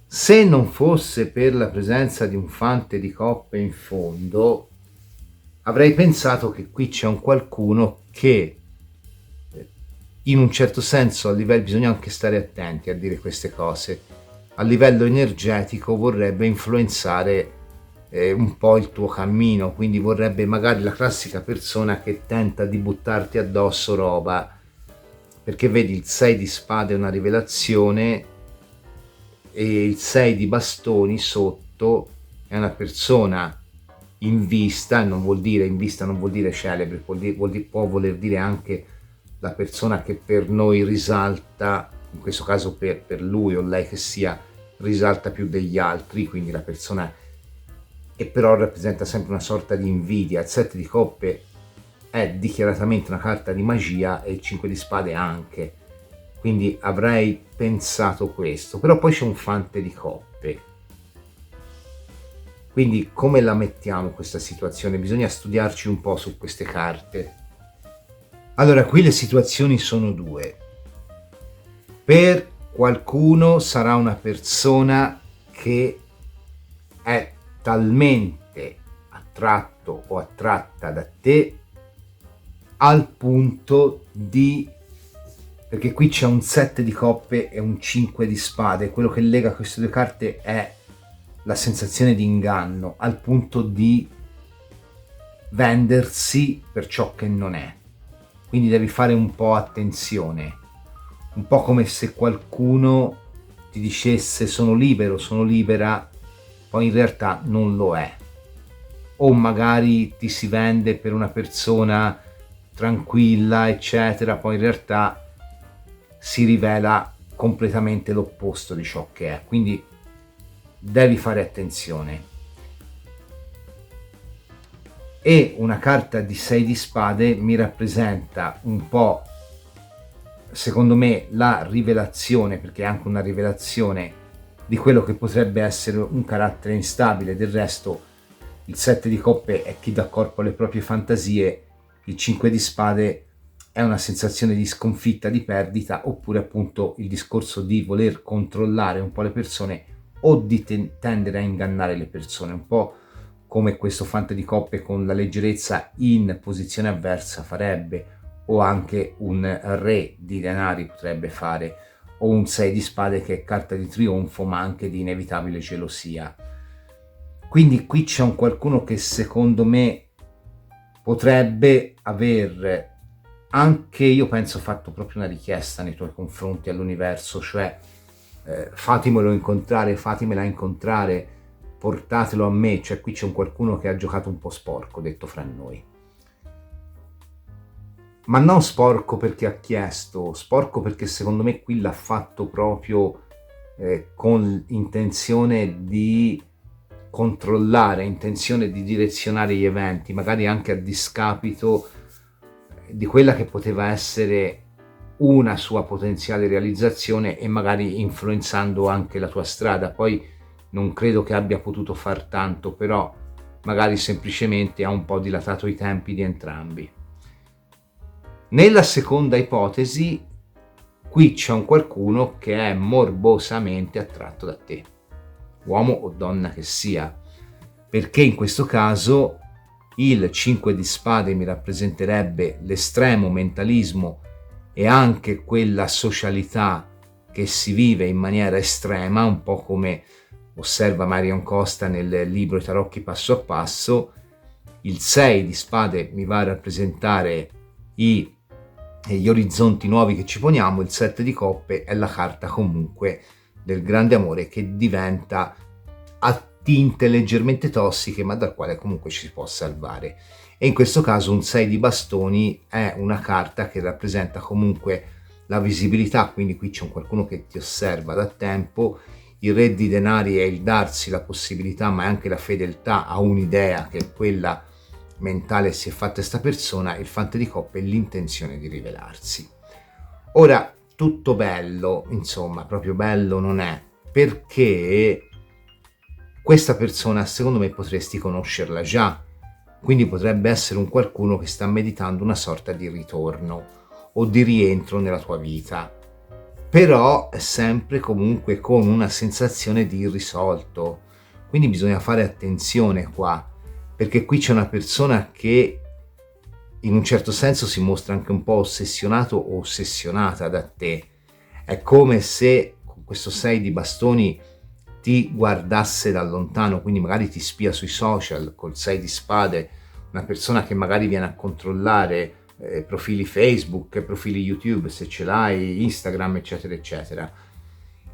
Se non fosse per la presenza di un fante di coppe in fondo, avrei pensato che qui c'è un qualcuno che in un certo senso a livello, bisogna anche stare attenti a dire queste cose, a livello energetico vorrebbe influenzare un po' il tuo cammino, quindi vorrebbe magari la classica persona che tenta di buttarti addosso roba, perché vedi il 6 di spade è una rivelazione e il 6 di bastoni sotto è una persona in vista, non vuol dire in vista, non vuol dire celebre, può voler dire anche la persona che per noi risalta, in questo caso per lui o lei che sia, risalta più degli altri, quindi la persona, e però rappresenta sempre una sorta di invidia. Il 7 di coppe è dichiaratamente una carta di magia e il 5 di spade anche, quindi avrei pensato questo. Però poi c'è un fante di coppe, quindi come la mettiamo questa situazione? Bisogna studiarci un po' su queste carte. Allora, qui le situazioni sono due. Per qualcuno sarà una persona che è talmente attratto o attratta da te al punto di, perché qui c'è un 7 di coppe e un 5 di spade, quello che lega queste due carte è la sensazione di inganno, al punto di vendersi per ciò che non è. Quindi devi fare un po' attenzione, un po' come se qualcuno ti dicesse sono libero, sono libera, poi in realtà non lo è. O magari ti si vende per una persona tranquilla, eccetera, poi in realtà si rivela completamente l'opposto di ciò che è. Quindi devi fare attenzione. E una carta di 6 di spade mi rappresenta un po', secondo me, la rivelazione, perché è anche una rivelazione di quello che potrebbe essere un carattere instabile. Del resto il 7 di coppe è chi dà corpo alle proprie fantasie, il 5 di spade è una sensazione di sconfitta, di perdita, oppure appunto il discorso di voler controllare un po' le persone o di tendere a ingannare le persone, un po' come questo fante di coppe con la leggerezza in posizione avversa farebbe, o anche un re di denari potrebbe fare, o un 6 di spade che è carta di trionfo ma anche di inevitabile gelosia. Quindi qui c'è un qualcuno che secondo me potrebbe aver, anche io penso, fatto proprio una richiesta nei tuoi confronti all'universo, cioè fatimela incontrare, portatelo a me. Cioè qui c'è un qualcuno che ha giocato un po' sporco, detto fra noi, ma non sporco perché ha chiesto, sporco perché secondo me qui l'ha fatto proprio con intenzione di controllare, intenzione di direzionare gli eventi, magari anche a discapito di quella che poteva essere una sua potenziale realizzazione e magari influenzando anche la tua strada. Poi non credo che abbia potuto far tanto, però magari semplicemente ha un po' dilatato i tempi di entrambi. Nella seconda ipotesi, qui c'è un qualcuno che è morbosamente attratto da te, uomo o donna che sia, perché in questo caso il 5 di spade mi rappresenterebbe l'estremo mentalismo e anche quella socialità che si vive in maniera estrema, un po' come osserva Marion Costa nel libro I tarocchi passo a passo. Il 6 di spade mi va a rappresentare gli orizzonti nuovi che ci poniamo, il 7 di coppe è la carta comunque del grande amore che diventa a tinte leggermente tossiche ma dal quale comunque ci si può salvare. E in questo caso un 6 di bastoni è una carta che rappresenta comunque la visibilità, quindi qui c'è un qualcuno che ti osserva da tempo. Il re di denari è il darsi la possibilità ma è anche la fedeltà a un'idea che è quella mentale si è fatta questa persona. Il fante di coppe è l'intenzione di rivelarsi. Ora, tutto bello, insomma, proprio bello non è, perché questa persona secondo me potresti conoscerla già, quindi potrebbe essere un qualcuno che sta meditando una sorta di ritorno o di rientro nella tua vita, però è sempre comunque con una sensazione di irrisolto, quindi bisogna fare attenzione qua, perché qui c'è una persona che in un certo senso si mostra anche un po' ossessionato o ossessionata da te. È come se con questo 6 di bastoni ti guardasse da lontano, quindi magari ti spia sui social. Col 6 di spade, una persona che magari viene a controllare profili Facebook, profili YouTube se ce l'hai, Instagram, eccetera eccetera.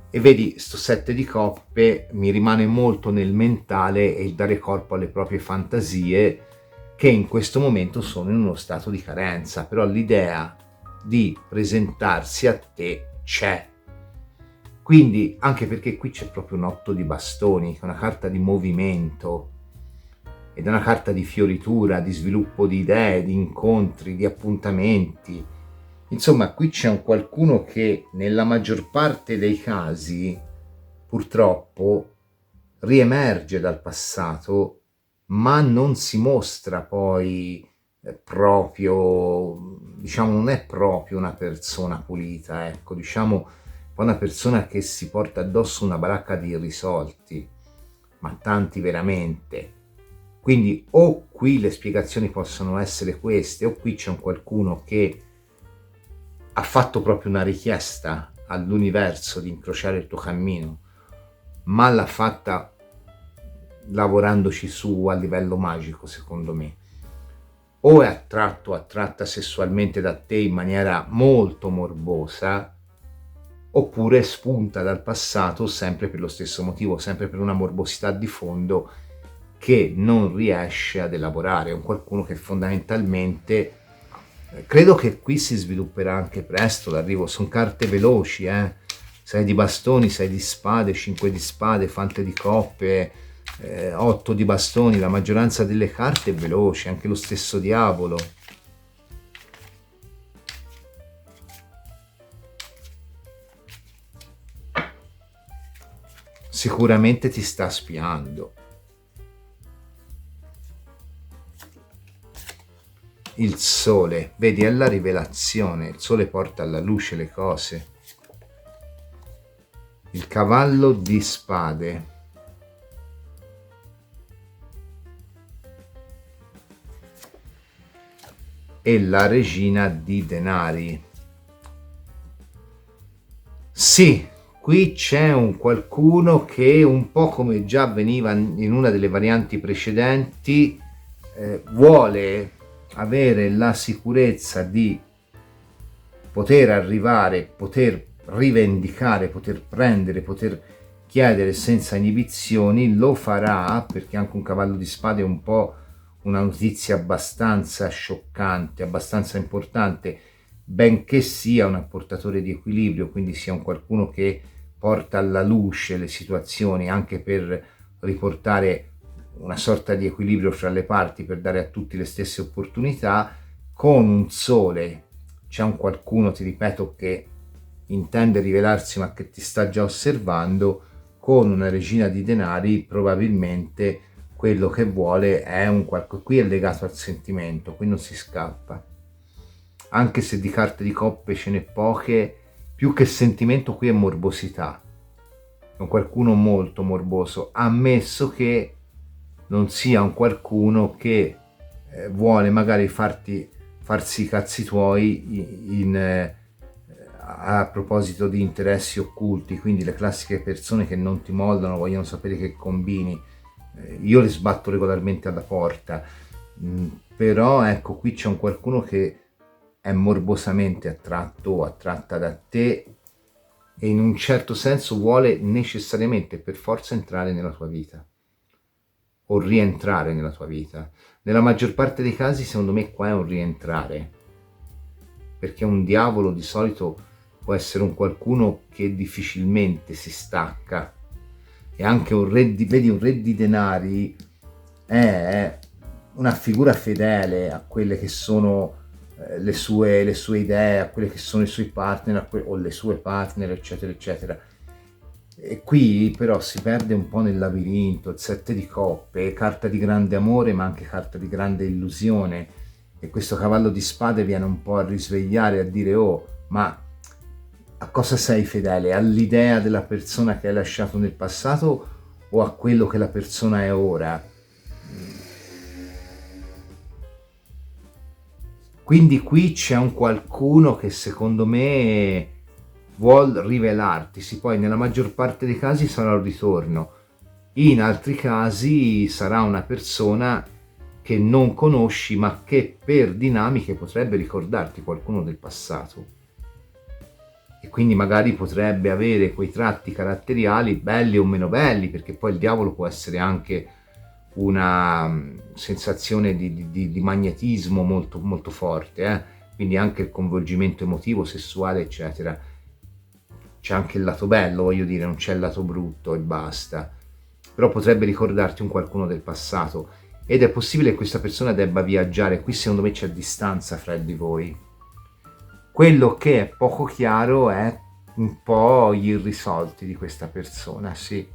E vedi, sto 7 di coppe mi rimane molto nel mentale e il dare corpo alle proprie fantasie, che in questo momento sono in uno stato di carenza, però l'idea di presentarsi a te c'è. Quindi, anche perché qui c'è proprio un 8 di bastoni, che è una carta di movimento, ed è una carta di fioritura, di sviluppo di idee, di incontri, di appuntamenti. Insomma, qui c'è un qualcuno che nella maggior parte dei casi, purtroppo, riemerge dal passato, ma non si mostra poi proprio, diciamo, non è proprio una persona pulita, ecco, diciamo, è una persona che si porta addosso una baracca di irrisolti, ma tanti veramente. Quindi o qui le spiegazioni possono essere queste, o qui c'è un qualcuno che ha fatto proprio una richiesta all'universo di incrociare il tuo cammino, ma l'ha fatta lavorandoci su a livello magico, secondo me. O è attratto o attratta sessualmente da te in maniera molto morbosa, oppure spunta dal passato sempre per lo stesso motivo, sempre per una morbosità di fondo che non riesce ad elaborare. È un qualcuno che fondamentalmente, credo che qui si svilupperà anche presto l'arrivo. Sono carte veloci, 6 di bastoni, 6 di spade, 5 di spade, fante di coppe, 8 di bastoni. La maggioranza delle carte è veloce, anche lo stesso diavolo. Sicuramente ti sta spiando. Il sole, vedi, è la rivelazione. Il sole porta alla luce le cose. Il cavallo di spade. E la regina di denari. Sì, qui c'è un qualcuno che, un po' come già avveniva in una delle varianti precedenti, vuole avere la sicurezza di poter arrivare, poter rivendicare, poter prendere, poter chiedere senza inibizioni. Lo farà, perché anche un cavallo di spade è un po' una notizia abbastanza scioccante, abbastanza importante, benché sia un apportatore di equilibrio, quindi sia un qualcuno che porta alla luce le situazioni anche per riportare una sorta di equilibrio fra le parti, per dare a tutti le stesse opportunità. Con un sole c'è un qualcuno, ti ripeto, che intende rivelarsi ma che ti sta già osservando. Con una regina di denari probabilmente quello che vuole è un qualcosa, qui è legato al sentimento, qui non si scappa. Anche se di carte di coppe ce n'è poche, più che sentimento qui è morbosità. È un qualcuno molto morboso, ammesso che non sia un qualcuno che vuole magari farsi i cazzi tuoi a proposito di interessi occulti, quindi le classiche persone che non ti mollano, vogliono sapere che combini. Io le sbatto regolarmente alla porta, però ecco, qui c'è un qualcuno che è morbosamente attratto o attratta da te e in un certo senso vuole necessariamente per forza entrare nella tua vita o rientrare nella tua vita. Nella maggior parte dei casi, secondo me, qua è un rientrare, perché un diavolo di solito può essere un qualcuno che difficilmente si stacca. E anche un re di denari è una figura fedele a quelle che sono le sue idee, a quelle che sono i suoi partner o le sue partner, eccetera eccetera. E qui però si perde un po' nel labirinto. Il 7 di coppe, carta di grande amore ma anche carta di grande illusione, e questo cavallo di spade viene un po' a risvegliare, a dire: oh, ma a cosa sei fedele? All'idea della persona che hai lasciato nel passato o a quello che la persona è ora? Quindi qui c'è un qualcuno che secondo me vuol rivelarti, poi nella maggior parte dei casi sarà un ritorno, in altri casi sarà una persona che non conosci ma che per dinamiche potrebbe ricordarti qualcuno del passato e quindi magari potrebbe avere quei tratti caratteriali belli o meno belli, perché poi il diavolo può essere anche una sensazione di magnetismo molto, molto forte, quindi anche il coinvolgimento emotivo, sessuale, eccetera. C'è anche il lato bello, voglio dire, non c'è il lato brutto e basta, però potrebbe ricordarti un qualcuno del passato ed è possibile che questa persona debba viaggiare. Qui secondo me c'è distanza fra di voi. Quello che è poco chiaro è un po' gli irrisolti di questa persona, sì.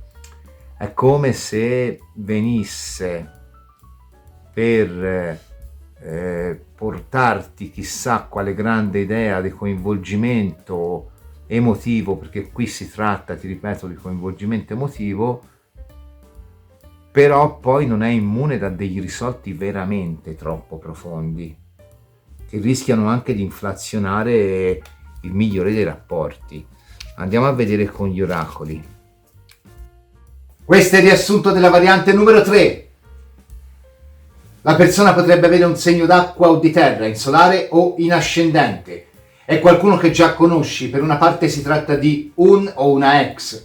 È come se venisse per portarti chissà quale grande idea di coinvolgimento emotivo, perché qui si tratta, ti ripeto, di coinvolgimento emotivo, però poi non è immune da degli risolti veramente troppo profondi, che rischiano anche di inflazionare il migliore dei rapporti. Andiamo a vedere con gli oracoli. Questo è il riassunto della variante numero 3. La persona potrebbe avere un segno d'acqua o di terra, in solare o in ascendente. È qualcuno che già conosci, per una parte si tratta di un o una ex.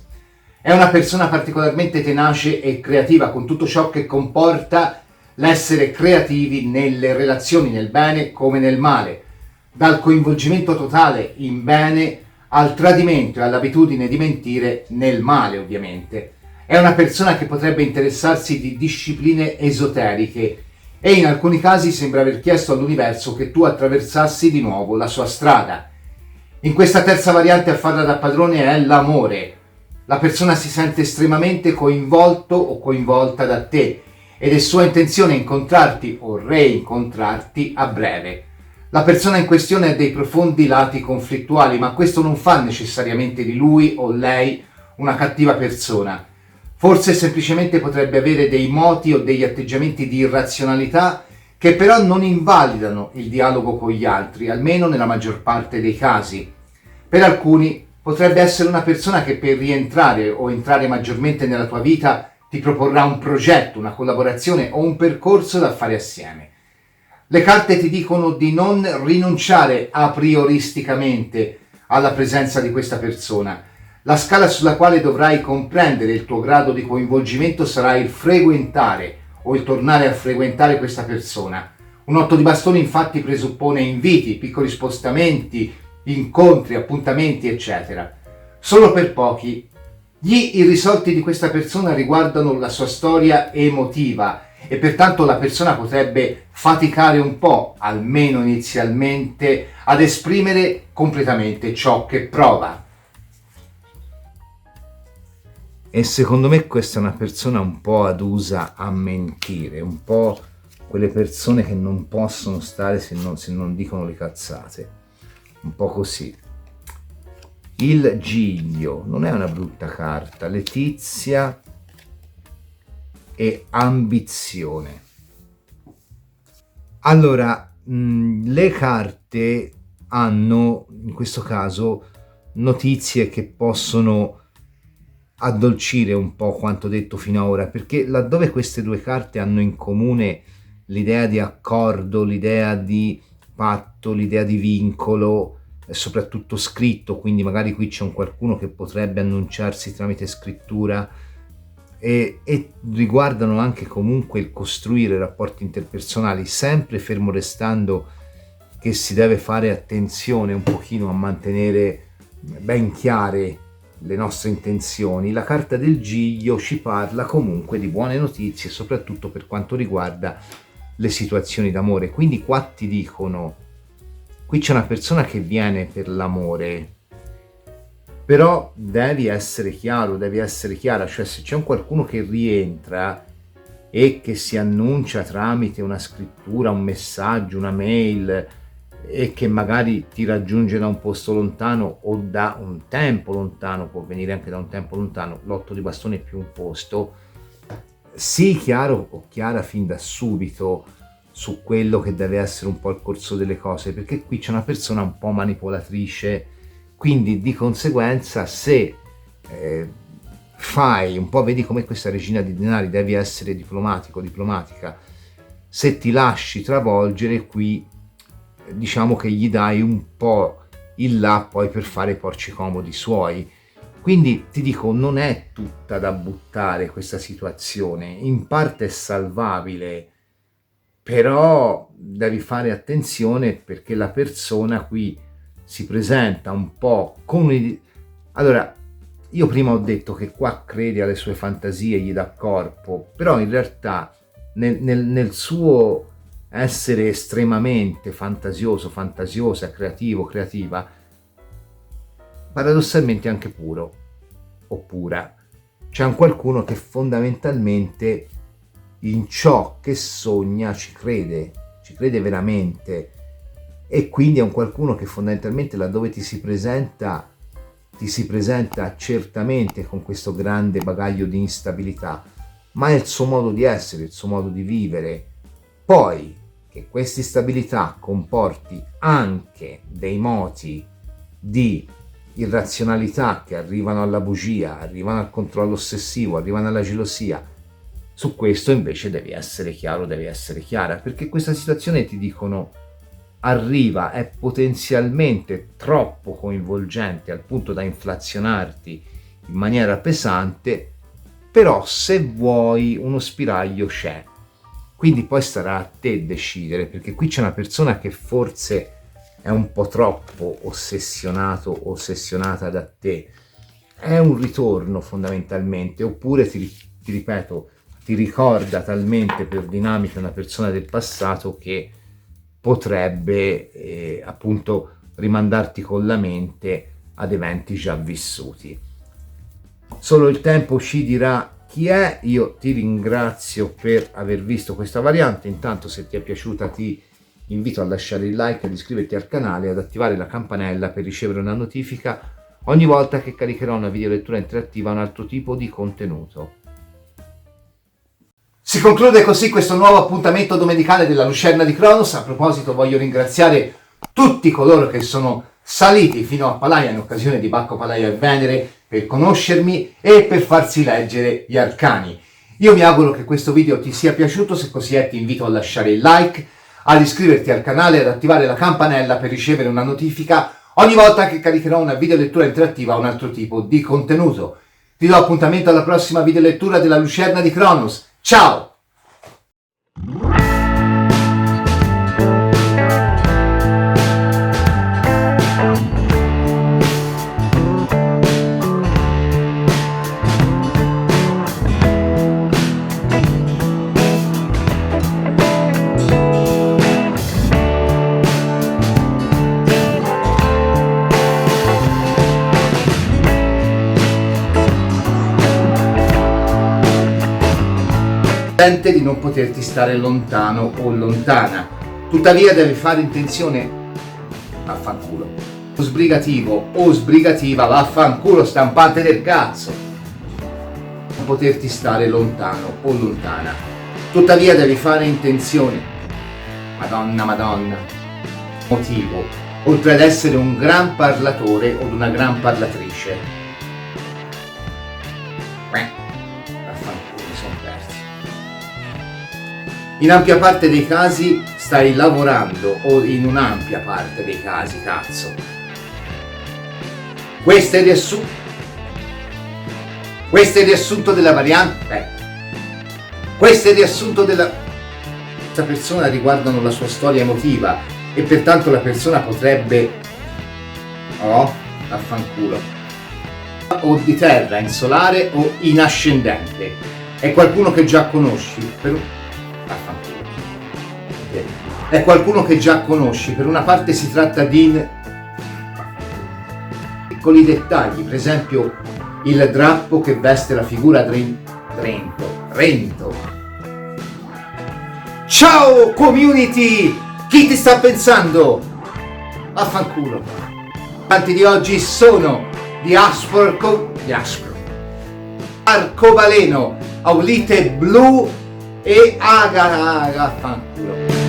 È una persona particolarmente tenace e creativa, con tutto ciò che comporta l'essere creativi nelle relazioni, nel bene come nel male, dal coinvolgimento totale in bene al tradimento e all'abitudine di mentire nel male, ovviamente. È una persona che potrebbe interessarsi di discipline esoteriche e in alcuni casi sembra aver chiesto all'universo che tu attraversassi di nuovo la sua strada. In questa terza variante a farla da padrone è l'amore. La persona si sente estremamente coinvolto o coinvolta da te ed è sua intenzione incontrarti o reincontrarti a breve. La persona in questione ha dei profondi lati conflittuali, ma questo non fa necessariamente di lui o lei una cattiva persona. Forse semplicemente potrebbe avere dei moti o degli atteggiamenti di irrazionalità che però non invalidano il dialogo con gli altri, almeno nella maggior parte dei casi. Per alcuni potrebbe essere una persona che per rientrare o entrare maggiormente nella tua vita ti proporrà un progetto, una collaborazione o un percorso da fare assieme. Le carte ti dicono di non rinunciare a prioristicamente alla presenza di questa persona. La scala sulla quale dovrai comprendere il tuo grado di coinvolgimento sarà il frequentare o il tornare a frequentare questa persona. Un 8 di bastoni infatti presuppone inviti, piccoli spostamenti, incontri, appuntamenti, eccetera. Solo per pochi, gli irrisolti di questa persona riguardano la sua storia emotiva e pertanto la persona potrebbe faticare un po', almeno inizialmente, ad esprimere completamente ciò che prova. E secondo me questa è una persona un po' adusa a mentire, un po' quelle persone che non possono stare se non dicono le cazzate, un po' così. Il Giglio non è una brutta carta, letizia e ambizione. Allora, le carte hanno in questo caso notizie che possono addolcire un po' quanto detto finora, perché laddove queste due carte hanno in comune l'idea di accordo, l'idea di patto, l'idea di vincolo, soprattutto scritto, quindi magari qui c'è un qualcuno che potrebbe annunciarsi tramite scrittura e riguardano anche comunque il costruire rapporti interpersonali, sempre fermo restando che si deve fare attenzione un pochino a mantenere ben chiare le nostre intenzioni. La carta del Giglio ci parla comunque di buone notizie, soprattutto per quanto riguarda le situazioni d'amore. Quindi qua ti dicono, qui c'è una persona che viene per l'amore, però devi essere chiaro, devi essere chiara, cioè se c'è un qualcuno che rientra e che si annuncia tramite una scrittura, un messaggio, una mail, e che magari ti raggiunge da un posto lontano o da un tempo lontano, può venire anche da un tempo lontano, l'8 di bastone è più un posto, sii chiaro o chiara fin da subito, su quello che deve essere un po' il corso delle cose, perché qui c'è una persona un po' manipolatrice, quindi di conseguenza se fai un po', vedi come questa regina di denari, devi essere diplomatico, diplomatica, se ti lasci travolgere qui, diciamo che gli dai un po' il là poi per fare i porci comodi suoi. Quindi ti dico, non è tutta da buttare questa situazione, in parte è salvabile, però devi fare attenzione perché la persona qui si presenta un po' come... Allora, io prima ho detto che qua crede alle sue fantasie, gli dà corpo, però in realtà nel suo essere estremamente fantasioso, fantasiosa, creativo, creativa, paradossalmente anche puro o pura. C'è un qualcuno che fondamentalmente in ciò che sogna ci crede veramente, e quindi è un qualcuno che fondamentalmente laddove ti si presenta certamente con questo grande bagaglio di instabilità, ma è il suo modo di essere, il suo modo di vivere. Poi che questa instabilità comporti anche dei moti di irrazionalità che arrivano alla bugia, arrivano al controllo ossessivo, arrivano alla gelosia, su questo invece devi essere chiaro, devi essere chiara, perché questa situazione, ti dicono, arriva, è potenzialmente troppo coinvolgente al punto da inflazionarti in maniera pesante, però se vuoi uno spiraglio c'è. Quindi poi starà a te decidere, perché qui c'è una persona che forse è un po' troppo ossessionata da te. È un ritorno fondamentalmente, oppure ti ripeto, ti ricorda talmente per dinamica una persona del passato che potrebbe appunto rimandarti con la mente ad eventi già vissuti. Solo il tempo ci dirà chi è. Io ti ringrazio per aver visto questa variante. Intanto, se ti è piaciuta, ti invito a lasciare il like, ad iscriverti al canale e ad attivare la campanella per ricevere una notifica ogni volta che caricherò una videolettura interattiva o un altro tipo di contenuto. Si conclude così questo nuovo appuntamento domenicale della Lucerna di Cronos. A proposito, voglio ringraziare tutti coloro che sono saliti fino a Palaia in occasione di Bacco, Palaia e Venere per conoscermi e per farsi leggere gli arcani. Io mi auguro che questo video ti sia piaciuto, se così è ti invito a lasciare il like, ad iscriverti al canale e ad attivare la campanella per ricevere una notifica ogni volta che caricherò una videolettura interattiva o un altro tipo di contenuto. Ti do appuntamento alla prossima videolettura della Lucerna di Cronos. Ciao! Di non poterti stare lontano o lontana, tuttavia devi fare intenzione, vaffanculo, sbrigativo o sbrigativa, vaffanculo stampante del cazzo, non poterti stare lontano o lontana, tuttavia devi fare intenzione, madonna, motivo, oltre ad essere un gran parlatore o una gran parlatrice. In ampia parte dei casi stai lavorando, o in un'ampia parte dei casi, cazzo. Questo è il riassunto della variante. Questo è il riassunto della... Questa persona riguardano la sua storia emotiva e pertanto la persona potrebbe... affanculo. O di terra, in solare o in ascendente. È qualcuno che già conosci. È qualcuno che già conosci, per una parte si tratta di piccoli dettagli, per esempio il drappo che veste la figura Rento. Ciao community! Chi ti sta pensando? Affanculo. Tanti di oggi sono di Arcobaleno, Aulite Blu e Aga, affanculo.